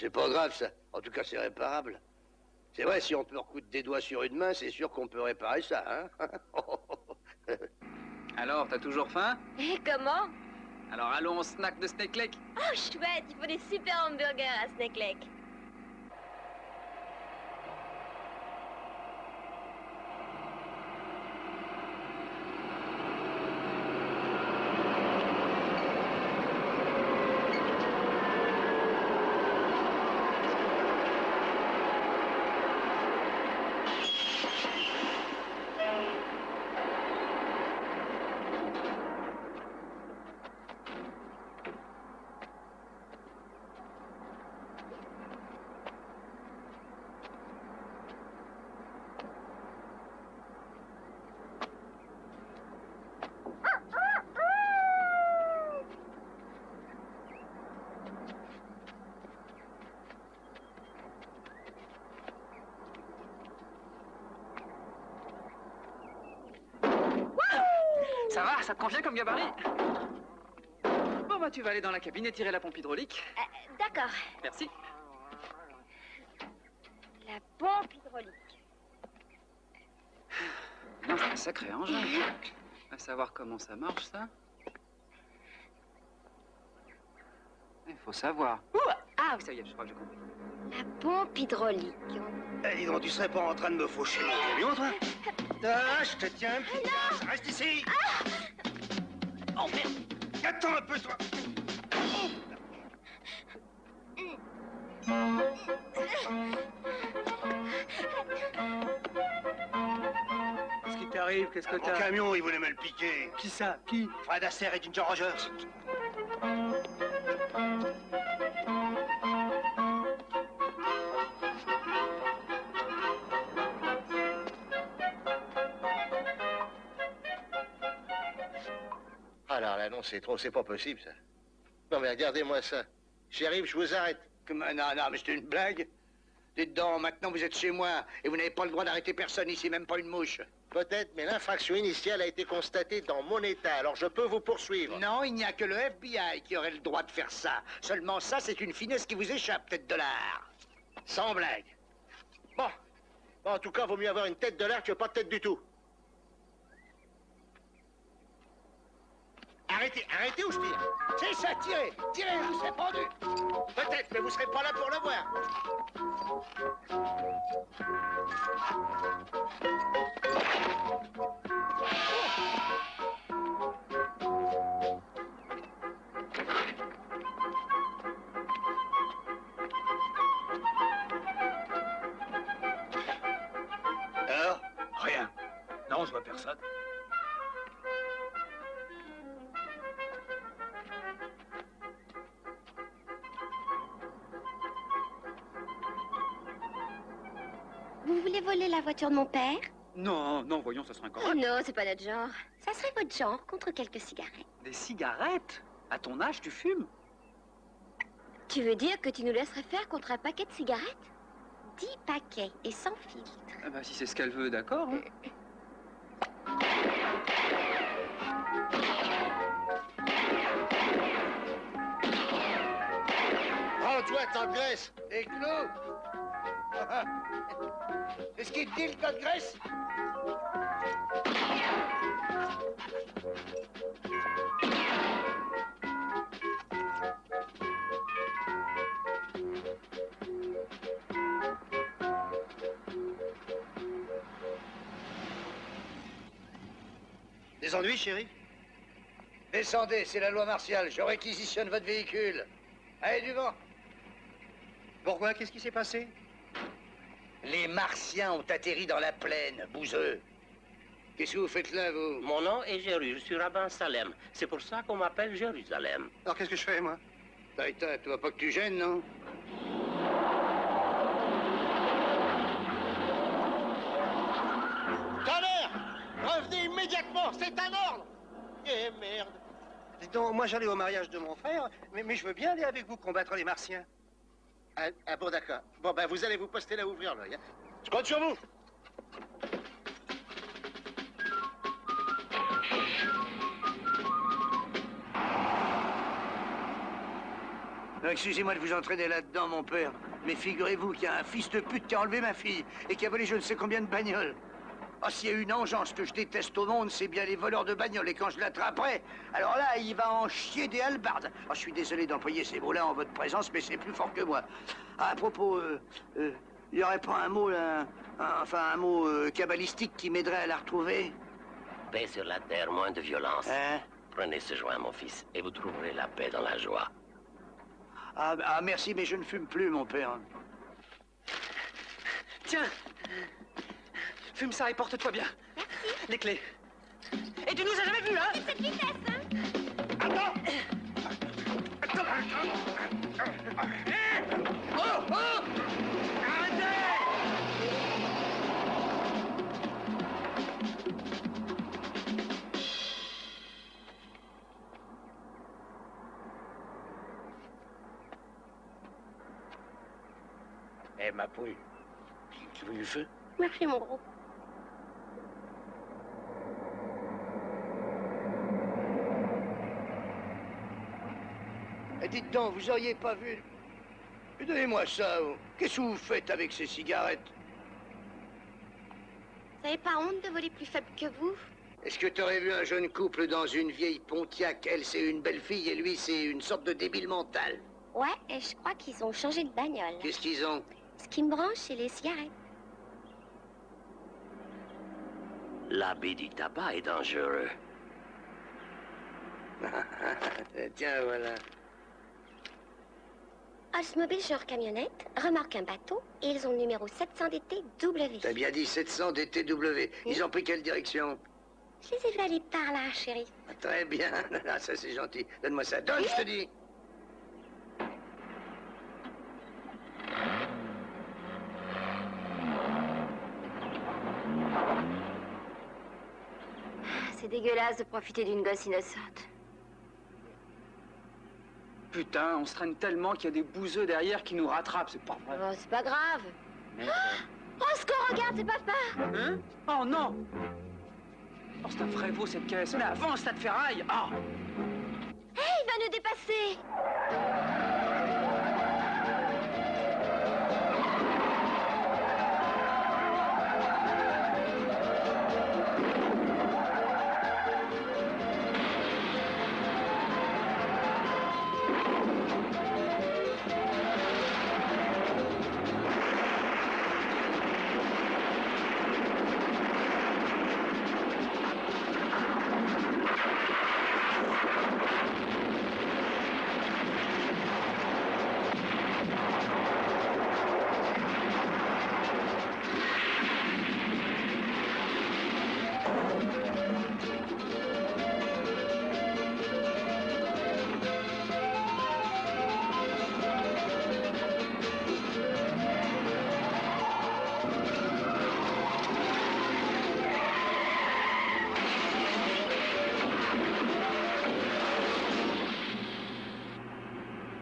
S17: C'est pas grave, ça. En tout cas, c'est réparable. C'est vrai, si on peut recoudre des doigts sur une main, c'est sûr qu'on peut réparer ça, hein.
S12: Alors, t'as toujours faim?
S7: Et comment?
S12: Alors allons au snack de Snake Lake.
S7: Oh, chouette, il faut des super hamburgers à Snake Lake.
S12: Ça va, ça te convient comme gabarit? Bon, bah tu vas aller dans la cabine et tirer la pompe hydraulique.
S7: D'accord.
S12: Merci.
S7: La pompe hydraulique.
S12: Non, c'est un sacré engin. À savoir comment ça marche, ça. Il faut savoir. Ah oui, ça y est, je crois que j'ai compris.
S7: La pompe hydraulique.
S17: Eh, dis donc, tu serais pas en train de me faucher mon camion, toi? Ah, je te tiens, petit gars, reste ici. Oh, merde. Attends un peu, toi.
S13: Qu'est-ce qui t'arrive? Qu'est-ce que
S17: Mon
S13: t'as?
S17: camion, il voulait me le piquer.
S13: Qui ça? Qui?
S17: Fred Astaire et Ginger Rogers.
S19: Alors là, non, c'est trop, c'est pas possible, ça. Non, mais regardez-moi ça. J'arrive, je vous arrête.
S17: Non, mais c'était une blague. Dites donc, maintenant vous êtes chez moi et vous n'avez pas le droit d'arrêter personne ici, même pas une mouche.
S19: Peut-être, mais l'infraction initiale a été constatée dans mon état, alors je peux vous poursuivre.
S17: Non, il n'y a que le FBI qui aurait le droit de faire ça. Seulement ça, c'est une finesse qui vous échappe, tête de lard. Sans blague.
S19: Bon, en tout cas, vaut mieux avoir une tête de lard que pas de tête du tout. Arrêtez ou je tire?
S17: C'est ça, tirez, là, c'est pendu.
S19: Peut-être, mais vous serez pas là pour le voir.
S17: Alors?
S13: Rien. Non, je vois personne.
S14: Vous voulez voler la voiture de mon père?
S12: Non, non, voyons, ça serait
S14: Oh
S12: incorrect.
S14: non, c'est pas notre genre. Ça serait votre genre, contre quelques cigarettes.
S12: Des cigarettes? À ton âge, tu fumes?
S14: Tu veux dire que tu nous laisserais faire contre un paquet de cigarettes? 10 paquets et sans filtre.
S12: Ah bah, si c'est ce qu'elle veut, d'accord. Hein.
S19: Prends-toi, t'engraisses.
S17: Et Clou? C'est ce qu'il te dit, le code graisse?
S18: Des ennuis, chérie?
S17: Descendez, c'est la loi martiale. Je réquisitionne votre véhicule. Allez, du vent.
S18: Pourquoi? Qu'est-ce qui s'est passé?
S17: Les Martiens ont atterri dans la plaine, bouseux. Qu'est-ce que vous faites là, vous?
S9: Mon nom est Jéru, je suis rabbin Salem. C'est pour ça qu'on m'appelle Jérusalem.
S18: Alors qu'est-ce que je fais, moi?
S17: Taïta, tu vois pas que tu gênes, non?
S19: Tonnerre! Revenez immédiatement, c'est un ordre! Eh merde!
S18: Dis donc, moi j'allais au mariage de mon frère, mais je veux bien aller avec vous combattre les Martiens.
S19: Ah bon, d'accord. Bon, ben vous allez vous poster là ouvrir l'œil. Hein. Je compte sur vous!
S17: Excusez-moi de vous entraîner là-dedans, mon père. Mais figurez-vous qu'il y a un fils de pute qui a enlevé ma fille et qui a volé je ne sais combien de bagnoles. Ah, s'il y a une engeance que je déteste au monde, c'est bien les voleurs de bagnoles. Et quand je l'attraperai, alors là, il va en chier des hallebardes. Ah, je suis désolé d'employer ces mots-là en votre présence, mais c'est plus fort que moi. Ah, à propos, il n'y aurait pas un mot, là, un mot cabalistique qui m'aiderait à la retrouver?
S9: Paix sur la terre, moins de violence.
S17: Hein?
S9: Prenez ce joint, mon fils, et vous trouverez la paix dans la joie.
S17: Ah, merci, mais je ne fume plus, mon père.
S10: Tiens, fume ça et porte-toi bien.
S14: Merci.
S10: Les clés. Et tu nous as jamais vus, hein?
S14: Cette vitesse, hein?
S16: Attends!
S10: Oh! Oh! Arrêtez!
S5: Eh, ma poule, tu veux du feu?
S14: Merci, mon gros.
S17: Eh, dites donc, vous auriez pas vu... Donnez-moi ça. Qu'est-ce que vous faites avec ces cigarettes?
S14: Vous n'avez pas honte de voler plus faible que vous?
S17: Est-ce que t'aurais vu un jeune couple dans une vieille Pontiac? Elle, c'est une belle fille et lui, c'est une sorte de débile mental.
S14: Ouais, et je crois qu'ils ont changé de bagnole.
S17: Qu'est-ce qu'ils ont?
S14: Ce qui me branche, c'est les cigarettes.
S9: L'habit du tabac est dangereux.
S17: Tiens, voilà.
S14: Oldsmobile genre camionnette, remorque un bateau, et ils ont le numéro 700 DTW.
S17: T'as bien dit 700 DTW. Ils ont pris quelle direction?
S14: Je les ai vus aller par là, chérie.
S17: Très bien. Ah, ça, c'est gentil. Donne-moi ça. Donne, je te dis.
S7: C'est dégueulasse de profiter d'une gosse innocente.
S12: Putain, on se traîne tellement qu'il y a des bouseux derrière qui nous rattrapent, c'est pas vrai.
S7: Oh, c'est pas grave. Oh, Score, regarde, c'est papa.
S12: Hein? Oh non! Oh, c'est un vrai veau cette caisse. Mais avance, tas de ferraille! Ah!
S7: Hé, il va nous dépasser.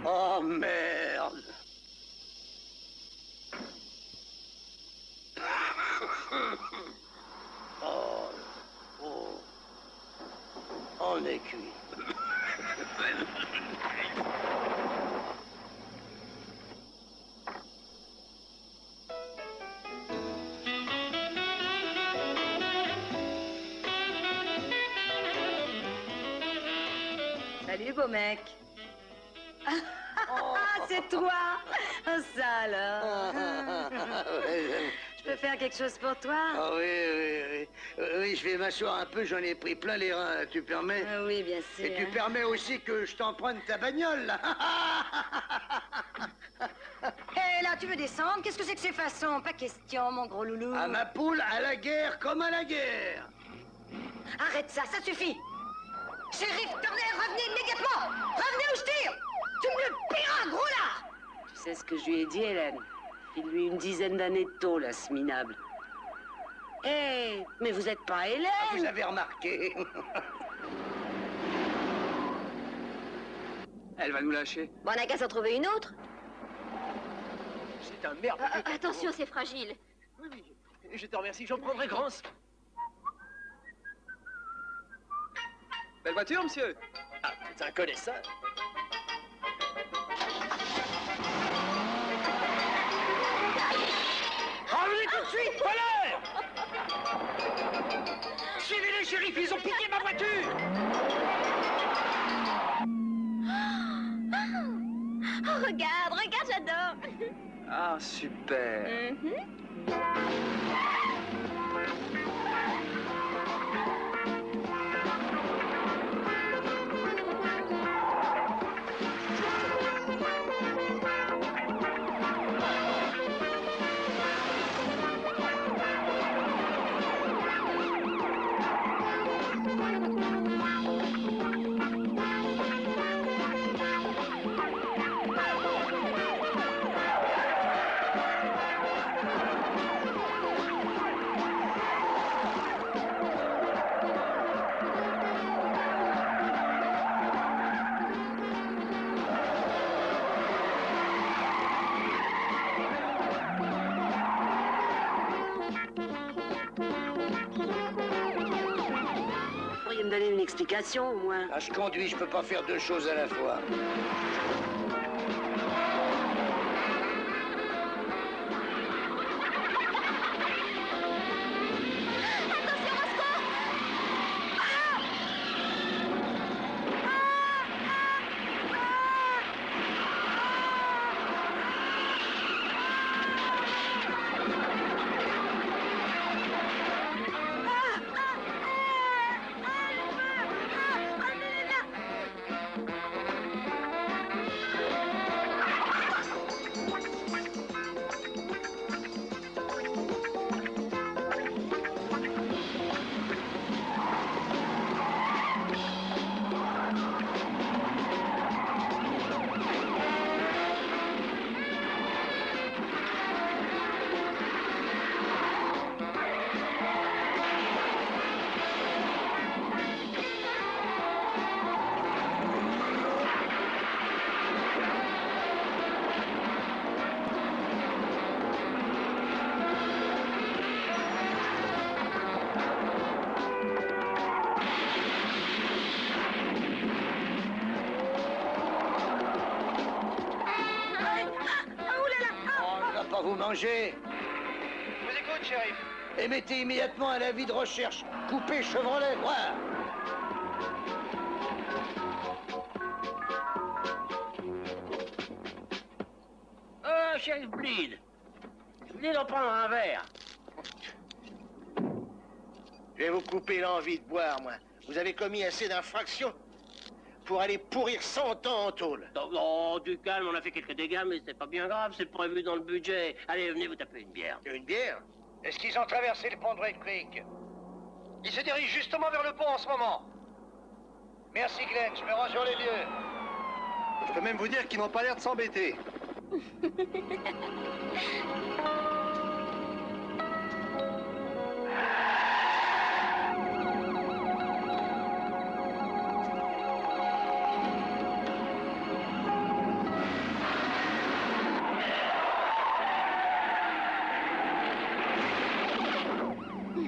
S17: Oh, merde. Oh, oh. On est cuit.
S11: Salut, beau mec. C'est toi. Oh, ça alors. Je peux faire quelque chose pour toi?
S17: Ah oui. Oui, je vais m'asseoir un peu, j'en ai pris plein les reins, là, tu permets?
S11: Oui, bien sûr.
S17: Et tu permets aussi que je t'emprunte ta bagnole, là?
S11: Hé, là, tu veux descendre? Qu'est-ce que c'est que ces façons? Pas question, mon gros loulou.
S17: À ma poule, à la guerre comme à la guerre.
S11: Arrête ça, ça suffit. Shérif Turner, revenez immédiatement. Revenez ou je tire. Tu me le paieras, gros là.
S20: Tu sais ce que je lui ai dit, Hélène? File-lui une dizaine d'années de tôle, ce minable. Hé, mais vous êtes pas Hélène!
S17: Ah, vous avez remarqué.
S12: Elle va nous lâcher.
S7: Bon, on n'a qu'à s'en trouver une autre.
S10: C'est un merde.
S7: Attention, c'est fragile.
S10: Oui, je te remercie, j'en prendrai grand.
S12: Belle voiture, monsieur?
S10: Ah, c'est un connaisseur. Suivez-les, shérif, ils ont piqué ma voiture.
S7: Oh, regarde, j'adore.
S12: Ah, super.
S20: Vous pourriez me donner une explication, au moins?
S17: Ah, je conduis, je peux pas faire deux choses à la fois. Vous mangez.
S18: Je vous écoute, shérif.
S17: Et mettez immédiatement un avis de recherche. Coupez Chevrolet, voir.
S9: Oh, shérif Bleed. Venez d'en prendre un verre.
S19: Je vais vous couper l'envie de boire, moi. Vous avez commis assez d'infractions pour aller pourrir 100 ans en tôle.
S9: Oh, du calme, on a fait quelques dégâts, mais c'est pas bien grave, c'est prévu dans le budget. Allez, venez vous taper une bière.
S19: Une bière?
S18: Est-ce qu'ils ont traversé le pont de Red Creek? Ils se dirigent justement vers le pont en ce moment. Merci, Glenn, je me rends sur les lieux.
S19: Je peux même vous dire qu'ils n'ont pas l'air de s'embêter.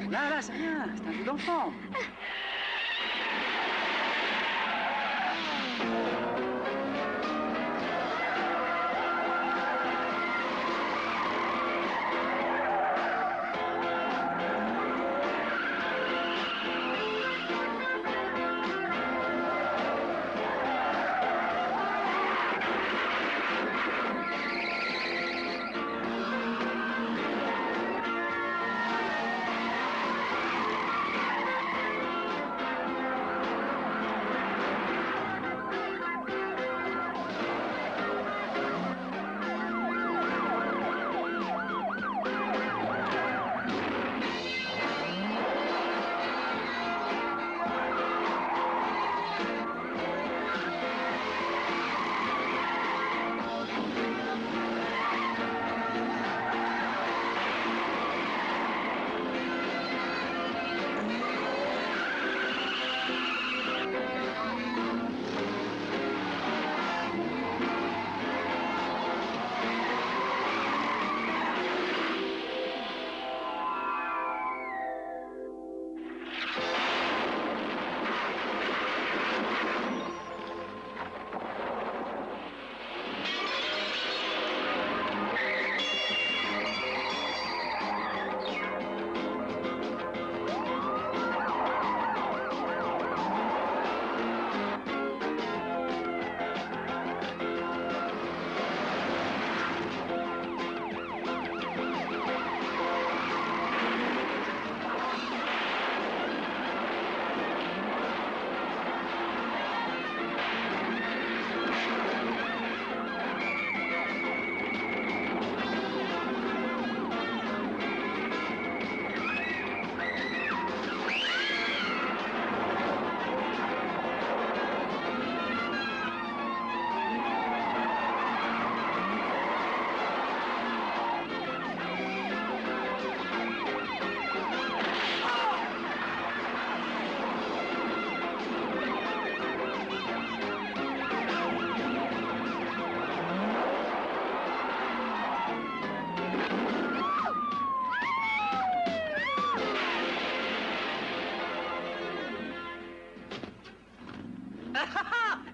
S12: Là, c'est rien, c'est un jeu d'enfant.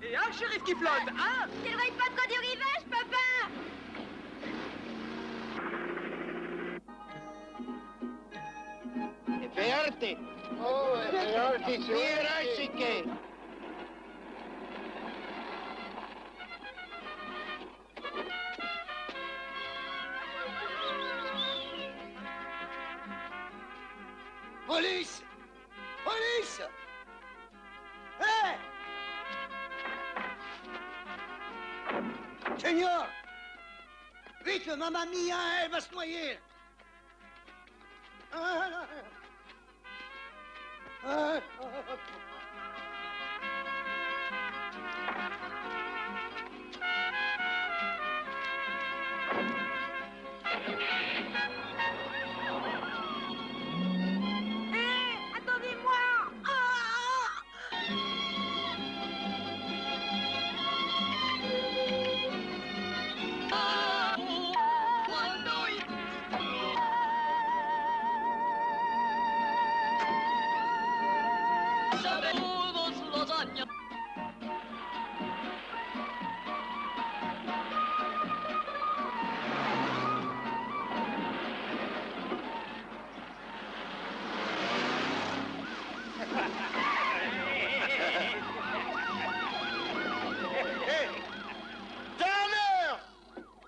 S10: Et un shérif qui flotte, hein?
S6: T'éloignes pas trop du rivage, papa!
S19: Verte! Oh, verte, che...
S17: Police! Police! Hé! Seigneur! Vite, mamma mia, elle va se noyer!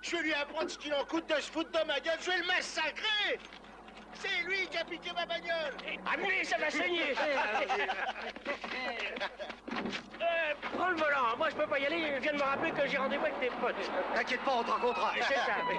S19: Je vais lui apprendre ce qu'il en coûte de se foutre dans ma gueule, je vais le massacrer! C'est lui qui a piqué ma bagnole!
S9: Appuyez, ça va saigner! Prends le volant, moi je peux pas y aller, je viens de me rappeler que j'ai rendez-vous avec tes potes.
S17: T'inquiète pas, on te rencontrera.
S9: C'est ça, mais...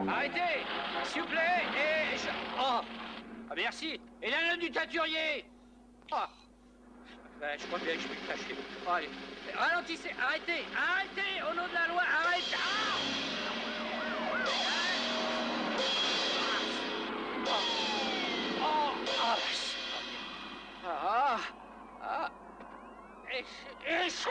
S4: Arrêtez, s'il vous plaît, et... Oh, ah, merci. Et la note du teinturier. Oh. Ben, je crois bien que je vais le cacher. Oh, allez. Ralentissez, arrêtez, arrêtez, au nom de la loi, arrêtez. Ah oh. Oh. Ah. Ah. Et ça.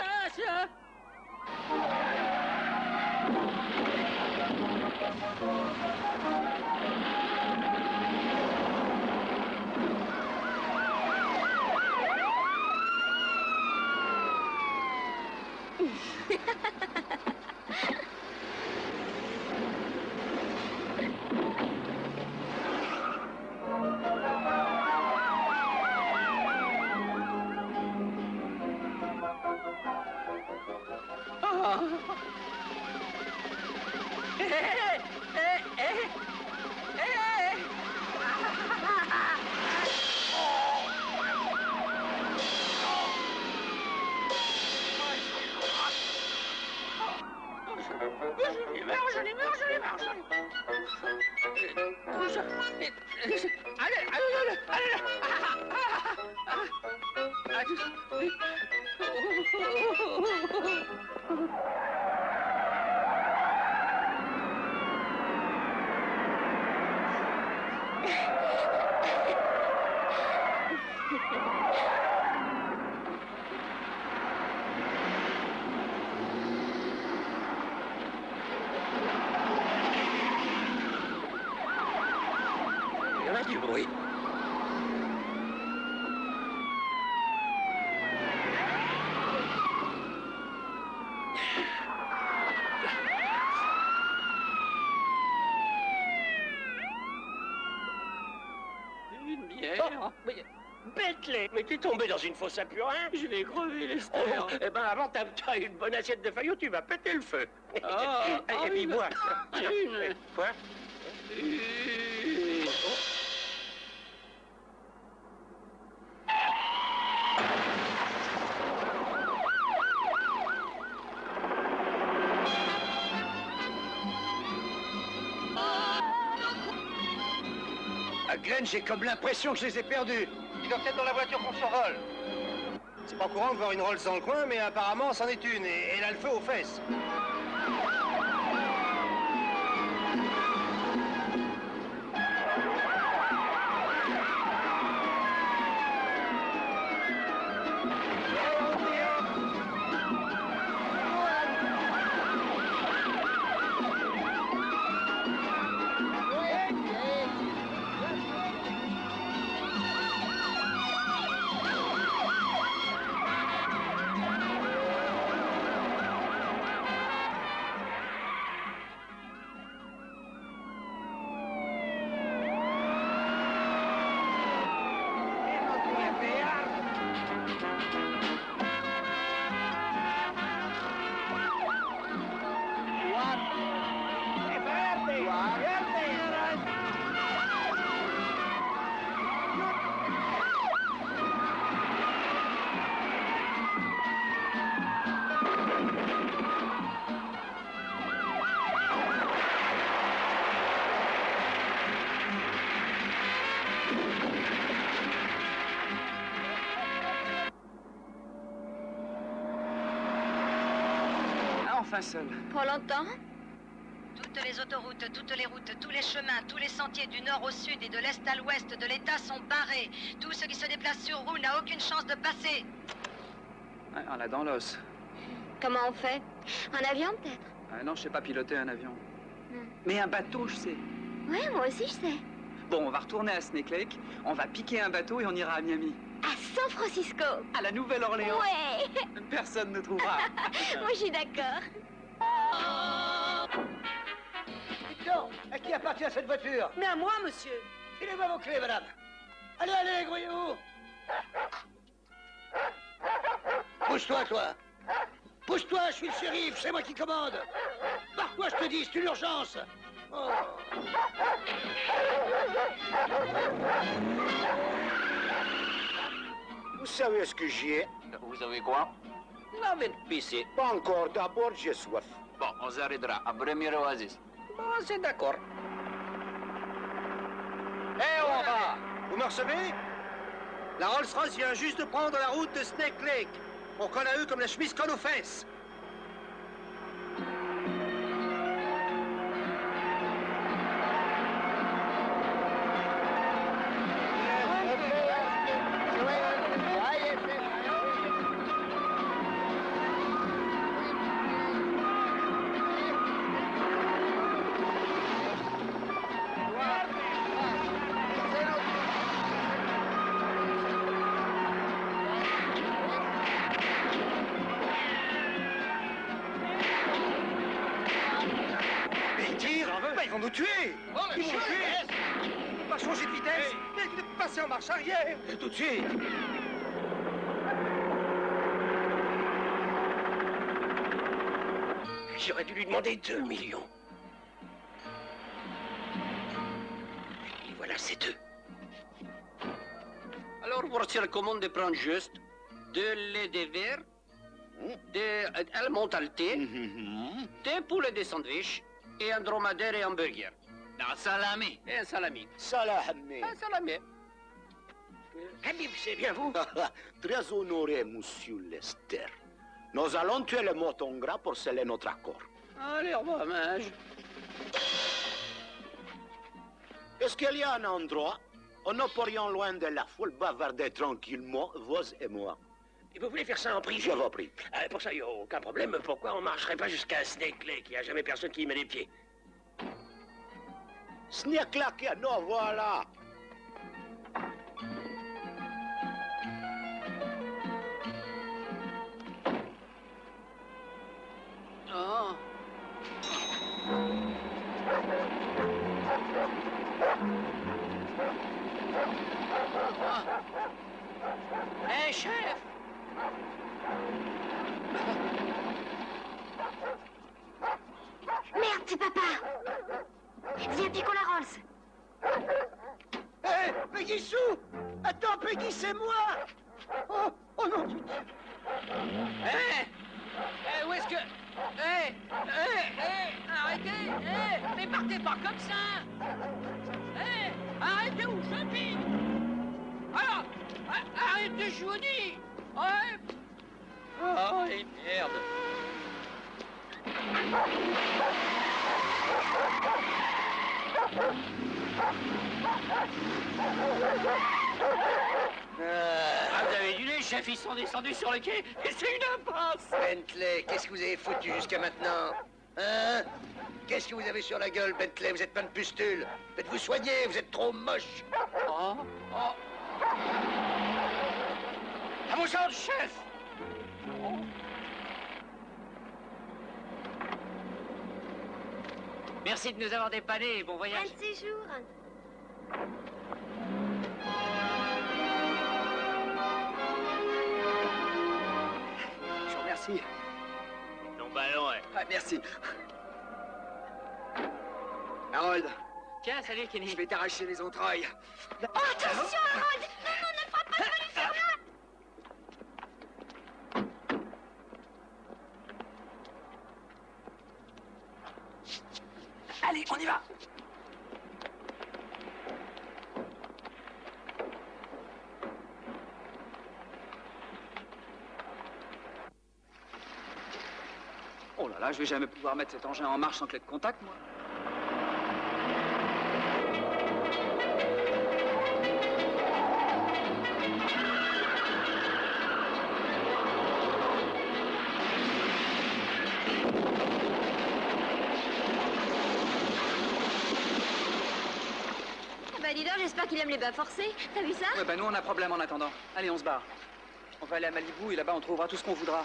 S9: Il y en a du bruit.
S4: Une bière.
S9: Oh, mais... Bentley, mais t'es tombé dans une fosse à purin.
S4: Je vais crever, Lester.
S9: Oh, eh ben avant, t'as une bonne assiette de faillot, tu vas péter le feu. Et puis bois.
S4: Une.
S9: Quoi?
S17: À Glenn, j'ai comme l'impression que je les ai perdus.
S18: Ils doivent être dans la voiture qu'on survole. C'est pas courant de voir une Rolls dans le coin, mais apparemment, c'en est une, et elle a le feu aux fesses.
S12: Enfin seul.
S7: Pour longtemps?
S11: Toutes les autoroutes, toutes les routes, tous les chemins, tous les sentiers du nord au sud et de l'est à l'ouest de l'État sont barrés. Tout ce qui se déplace sur roue n'a aucune chance de passer.
S12: Ouais, on l'a dans l'os.
S7: Comment on fait? En avion, peut-être?
S12: Ah non, je sais pas piloter un avion. Mais un bateau, je sais.
S7: Oui, moi aussi, je sais.
S12: Bon, on va retourner à Snake Lake, on va piquer un bateau et on ira à Miami.
S7: À San Francisco.
S12: À la Nouvelle-Orléans.
S7: Ouais.
S12: Personne ne trouvera.
S7: Moi, je suis d'accord.
S17: Victor, à qui appartient cette voiture?
S11: Mais à moi, monsieur.
S17: Filez-moi vos clés, madame. Allez, allez, grouillez-vous. Pousse-toi, toi. Pousse-toi, je suis le shérif, c'est moi qui commande. Barre-toi, je te dis, c'est une urgence. Oh.
S19: Vous savez ce que j'ai?
S4: Vous avez quoi? La vite pissée.
S19: Pas encore, d'abord j'ai soif.
S4: Bon, on s'arrêtera à premier oasis. Bon, c'est d'accord.
S18: Eh, on va! Vous me recevez? La Rolls-Royce vient juste de prendre la route de Snake Lake. On colle à eux comme la chemise colle aux fesses. Ils vont nous tuer! Ils vont nous tuer! On peut pas changer de vitesse! Mais de passer en marche arrière! Tout de suite!
S9: J'aurais dû lui demander 2 millions. Et voilà, c'est 2.
S4: Alors, voici la commande de prendre juste de lait de verre, de almond al thé, des poulets de sandwich et un dromadaire et un burger. Un salami. Et un salami.
S19: Salami.
S4: Un salami.
S9: Habib, c'est bien vous?
S19: Très honoré, monsieur Lester. Nous allons tuer le mouton gras pour sceller notre accord.
S4: Allez, au revoir, mage.
S19: Est-ce qu'il y a un endroit où nous pourrions, loin de la foule, bavarder tranquillement, vous et moi?
S9: Et vous voulez faire ça en prison?
S19: Je vous prie.
S9: Pour ça, il n'y a aucun problème. Pourquoi on marcherait pas jusqu'à Snake Lake? Il n'y a jamais personne qui y met les pieds.
S19: Snake Lake, non, voilà.
S4: Oh. Hé, chef!
S14: Merde, c'est papa! Viens, piquons la Rolls!
S17: Hé, Peggy Sue! Attends, Peggy, c'est moi! Oh, oh non!
S4: Hé! Où est-ce que... Arrêtez! Mais partez pas comme ça! Arrêtez où je dis. Alors, arrête de jouer au nid. Ouais. Oh, et merde. Vous avez vu, les chefs, ils sont descendus sur le quai et c'est une impasse.
S17: Bentley, qu'est-ce que vous avez foutu jusqu'à maintenant? Hein? Qu'est-ce que vous avez sur la gueule, Bentley? Vous êtes plein de pustules. Faites-vous soigner, vous êtes trop moche.
S4: Oh, oh. À vos ordres, chef. Oh.
S8: Merci de nous avoir dépannés et bon voyage.
S14: Un séjour.
S10: Je vous remercie.
S9: Ton ballon, ouais.
S10: Ah, merci. Harold.
S8: Tiens, salut Kenny.
S10: Je vais t'arracher les entrailles.
S14: Oh, attention, Harold! Non, non, ne le frappe pas, je vais lui faire mal!
S10: Allez, on y va. Oh là là, je vais jamais pouvoir mettre cet engin en marche sans clé de contact, moi.
S7: Bah dis donc, j'espère qu'il aime les bains forcés. T'as vu ça?
S10: Ouais, bah nous on a problème en attendant. Allez, on se barre. On va aller à Malibu et là-bas on trouvera tout ce qu'on voudra.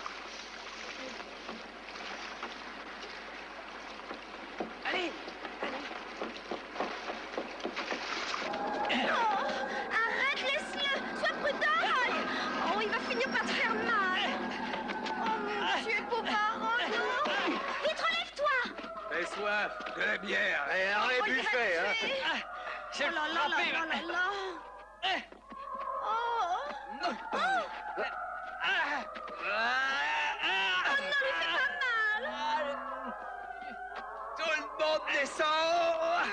S10: Allez!
S14: Oh, arrête, laisse-le! Sois prudent! Oh, il va finir par te faire mal! Oh mon Dieu, pauvre Harold, non! Vite, relève-toi!
S17: Fais soif, de la bière et un
S14: Oh, il va
S17: buffet, hein?
S14: tuer.
S17: J'ai
S14: Oh là là là
S17: frappé,
S14: là là là! Oh! Oh! Oh non, lui fais pas mal!
S17: Tout le monde descend!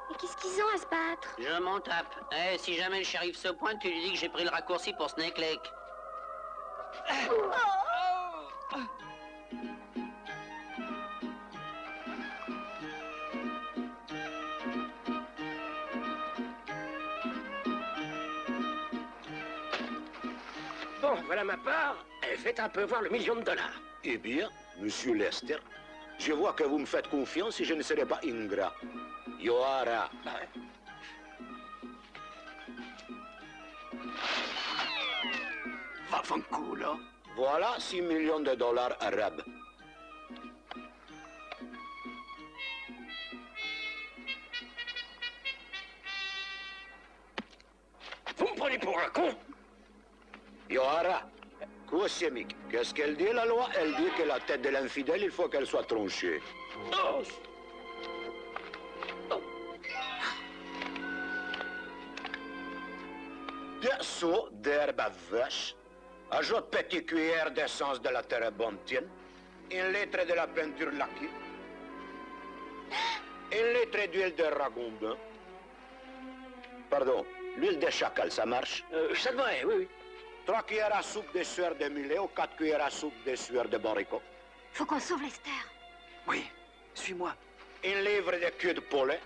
S14: Mais qu'est-ce qu'ils ont à se battre?
S4: Je m'en tape. Eh, si jamais le shérif se pointe, tu lui dis que j'ai pris le raccourci pour Snake Lake.
S9: Bon, voilà ma part. Faites un peu voir le $1 million.
S21: Eh bien, monsieur Lester, je vois que vous me faites confiance et je ne serai pas ingrat. Yohara.
S16: Va fanculo.
S21: Voilà $6 millions arabes.
S9: Vous me prenez pour un con?
S21: Yohara, Koussemic, qu'est-ce qu'elle dit la loi? Elle dit que la tête de l'infidèle, il faut qu'elle soit tranchée.
S9: Oh.
S21: Deux seaux d'herbe à vache, ajoute petite cuillère d'essence de la térébenthine, 1 litre de la peinture laquée, 1 litre d'huile de ragondin. Pardon, l'huile de chacal, ça marche?
S9: Ça devrait, oui, oui.
S21: 3 cuillères à soupe de sueur de mulet ou 4 cuillères à soupe de sueur de boricot.
S14: Faut qu'on sauve Lester.
S10: Oui, suis-moi.
S21: 1 livre de queue de poulet.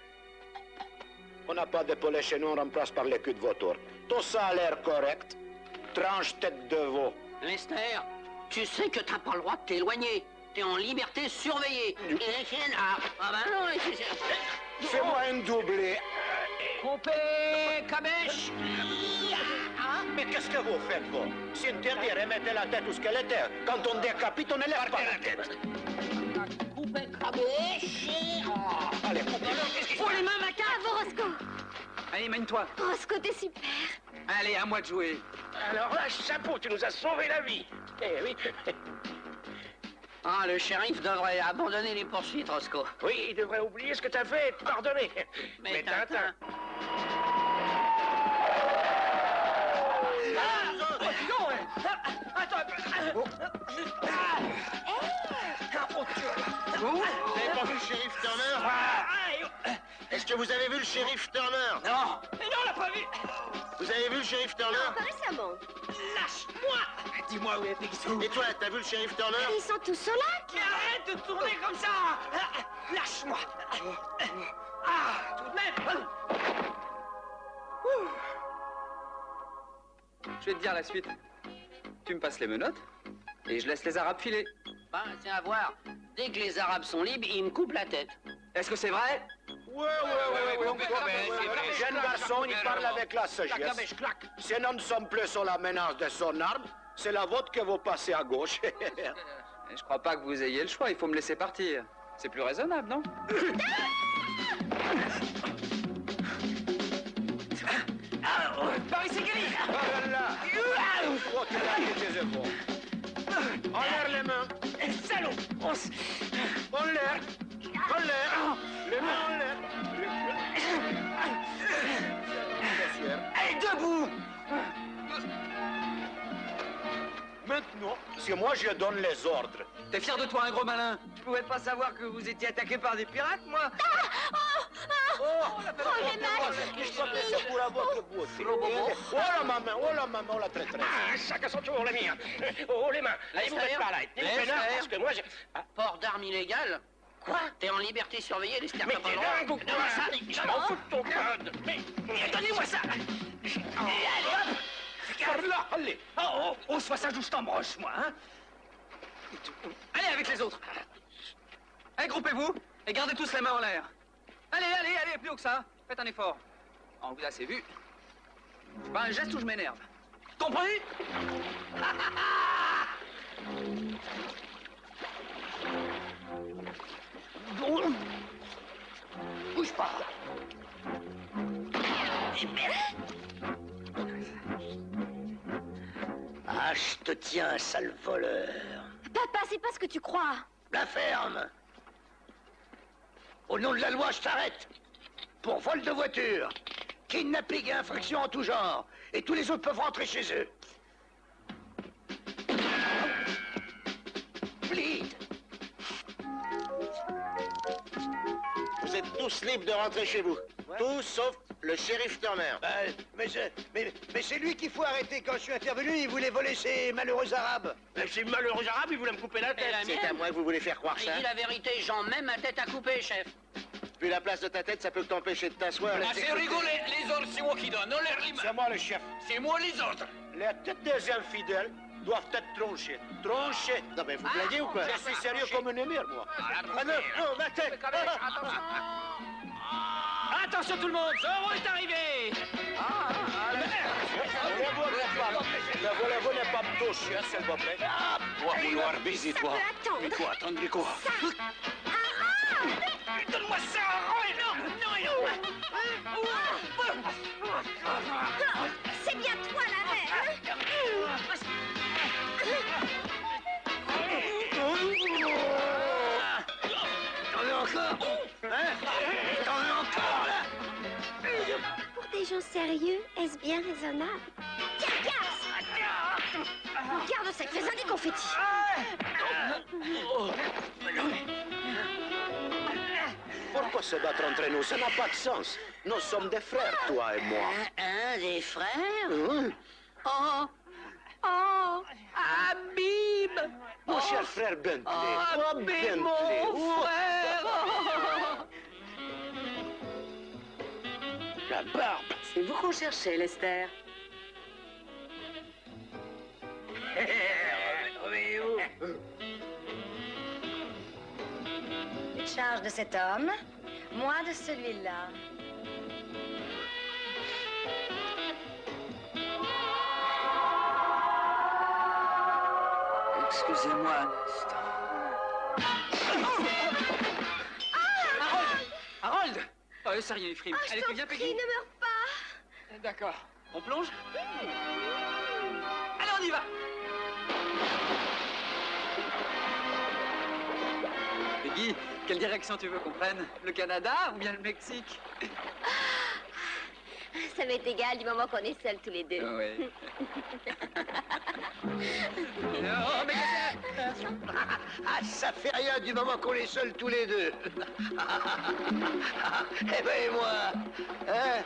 S21: On n'a pas de poulet chez nous, on remplace par les queues de vautour. Tout ça a l'air correct. Tranche tête de veau.
S4: Lester, tu sais que t'as pas le droit de t'éloigner. T'es en liberté surveillée. Et les chiennes... Ah bah non, les chiennes...
S21: Fais-moi un doublé.
S4: Coupé, cabèche.
S21: Mais qu'est-ce que vous faites, vous? C'est interdit, remettez la tête où ce qu'elle était. Quand on décapite, on ne lève pas la tête.
S4: Coupé, cabèche.
S21: Allez, coupez.
S14: Oh, les mains macaques! Bravo, Roscoe!
S10: Allez, mène-toi.
S14: Roscoe, t'es super!
S10: Allez, à moi de jouer.
S9: Alors là, chapeau, tu nous as sauvé la vie. Eh oui.
S4: Ah, le shérif devrait abandonner les poursuites, Roscoe.
S9: Oui, il devrait oublier ce que t'as fait et te pardonner.
S4: Mais Tintin...
S19: Vous n'avez pas vu le shérif Turner? Est-ce que vous avez vu le shérif Turner?
S10: Non. Mais non, on l'a pas vu.
S19: Vous avez vu le shérif Turner?
S14: Pas récemment.
S10: Lâche-moi. Dis-moi où est Peggy Sue.
S19: Et toi, t'as vu le shérif Turner?
S14: Ils sont tous au lac.
S10: Mais arrête de tourner comme ça. Lâche-moi. Ah, tout de même.
S12: Je vais te dire la suite. Tu me passes les menottes et je laisse les Arabes filer.
S4: Ben, c'est à voir. Dès que les Arabes sont libres, ils me coupent la tête.
S12: Est-ce que c'est vrai?
S21: Ouais, jeune garçon, il parle avec la sagesse. Si nous ne sommes plus sur la menace de son arme, c'est la vôtre que vous passez à gauche.
S12: Je crois pas que vous ayez le choix, il faut me laisser partir. C'est plus raisonnable, non?
S10: Paris Ségali.
S21: Voilà. Oh, tu l'as mis tes épaules. En l'air les mains.
S10: Salaud.
S21: En l'air. En l'air. Les mains en l'air.
S10: Allez, debout.
S21: Maintenant, c'est moi je donne les ordres.
S12: T'es fier de toi, un gros malin?
S10: Je pouvais pas savoir que vous étiez attaqué par des pirates, moi.
S21: Je crois que c'est pour avoir de beauté. Oh la maman, oh la traîtresse.
S9: Ah, chacun son tour, les miens. Oh, les mains. Allez, vous faites pas là. Parce que moi, j'ai...
S4: Port d'armes illégales? Quoi? T'es en liberté surveillée, les
S9: Mais t'es dingue ou quoi? Je m'en fous de ton code. Mais donnez-moi ça.
S10: Allez, hop.
S21: Par là, allez.
S10: Oh, soit sage ou je t'embroche, moi, hein.
S12: Allez avec les autres. Allez, groupez-vous et gardez tous les mains en l'air. Allez, plus haut que ça. Faites un effort. On vous a assez vu. C'est pas un geste où je m'énerve. Compris?
S10: Bouge pas. Ah, je te tiens, sale voleur.
S14: Papa, c'est pas ce que tu crois.
S17: La ferme. Au nom de la loi, je t'arrête. Pour vol de voiture, kidnapping et infraction en tout genre. Et tous les autres peuvent rentrer chez eux. Bleed.
S19: Vous êtes tous libres de rentrer chez vous. Tous sauf le shérif Turner.
S17: Mais c'est lui qu'il faut arrêter. Quand je suis intervenu, il voulait voler ces malheureux Arabes.
S21: Ces malheureux Arabes, ils voulaient me couper la tête.
S19: C'est à moi que vous voulez faire croire
S4: Il
S19: ça.
S4: dit la vérité, j'en mets ma tête à couper, chef.
S19: Vu la place de ta tête, ça peut t'empêcher de t'asseoir.
S2: Ah, c'est rigolé, les ordres, c'est moi qui donne, non les
S21: C'est moi le chef.
S2: C'est moi les ordres.
S21: Les têtes des infidèles doivent être tranchées. Tranchées.
S19: Non mais vous blaguez ou quoi?
S21: Je suis sérieux comme un émir, moi.
S19: Ah non, ma tête.
S10: Attention tout le monde, Zorro est arrivé.
S21: Le volet n'est pas me toucher, s'il vous plaît.
S2: Toi, vouloir baiser, toi.
S14: Attendre.
S2: Et toi, attendre quoi?
S10: Donne-moi ça.
S14: C'est bien toi, la reine.
S10: T'en veux encore? T'en veux encore, là?
S14: Pour des gens sérieux, est-ce bien raisonnable? Tiens, regarde! Regarde cette faisaine des confettis.
S21: Pourquoi se battre entre nous? Ça n'a pas de sens. Nous sommes des frères, toi et moi.
S4: Des frères?
S10: Oh, Habib!
S21: Mon cher frère Bentley.
S10: Habib, mon frère!
S21: La barbe.
S20: C'est vous qu'on cherchait, Lester.
S11: Tu te charges de cet homme, moi de celui-là.
S12: Excusez-moi un instant. Harold! Oh, sérieux, les frimes.
S14: Je t'en prie, ne meurs pas.
S12: D'accord. On plonge? Allez, on y va! Peggy, quelle direction tu veux qu'on prenne? Le Canada ou bien le Mexique?
S7: Ça m'est égal du moment qu'on est seuls tous les deux.
S12: Oui.
S10: Oh, mais qu'est-ce que
S17: Ah, ça fait rien du moment qu'on est seuls tous les deux. Eh ben, et moi, hein?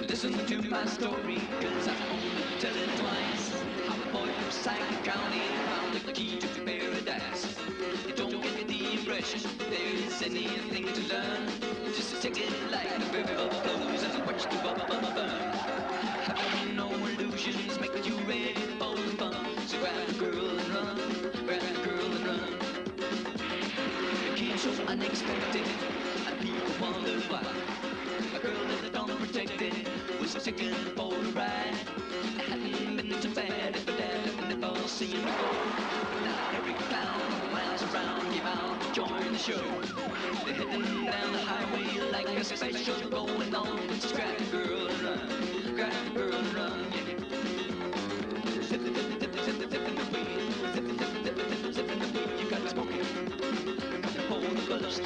S3: Listen to my story, cause I'm gonna tell it twice. How a boy from Sac County found the key to paradise. You don't get the impression there is anything to learn. Just take it like the river flows and watch the bubble burn. Having no illusions, make you ready for the fun. So grab a girl and run, grab a girl and run. It came so unexpected, and people wondered why. A girl that unprotected was taken for a ride. I hadn't been to bed, but I'd never seen before. Now every clown miles around came out to join the show. They're heading down the highway like a special going on. Just grab a girl and run, grab a girl and run, yeah. Zip in the weed, zip in the weed, you got it smoking, coming for the bust.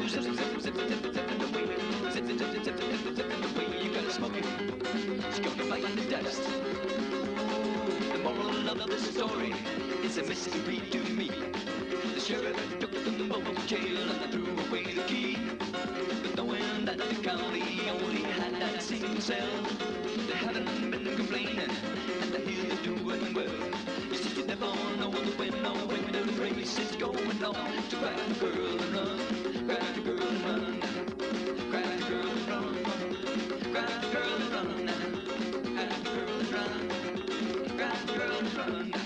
S3: Zip in the weed, zip in the weed, you got it smoking, it's gonna bite in the dust. The moral of this story is a mystery to me. The sheriff took them both to jail and threw away the key. But knowing that the county only had that single cell, they haven't been complaining and they're here to do it well. You see, you never know when the race is going on. To grab a girl and run, grab a girl and run, grab a girl and run, grab a girl and run, grab a girl and run, grab a girl and run.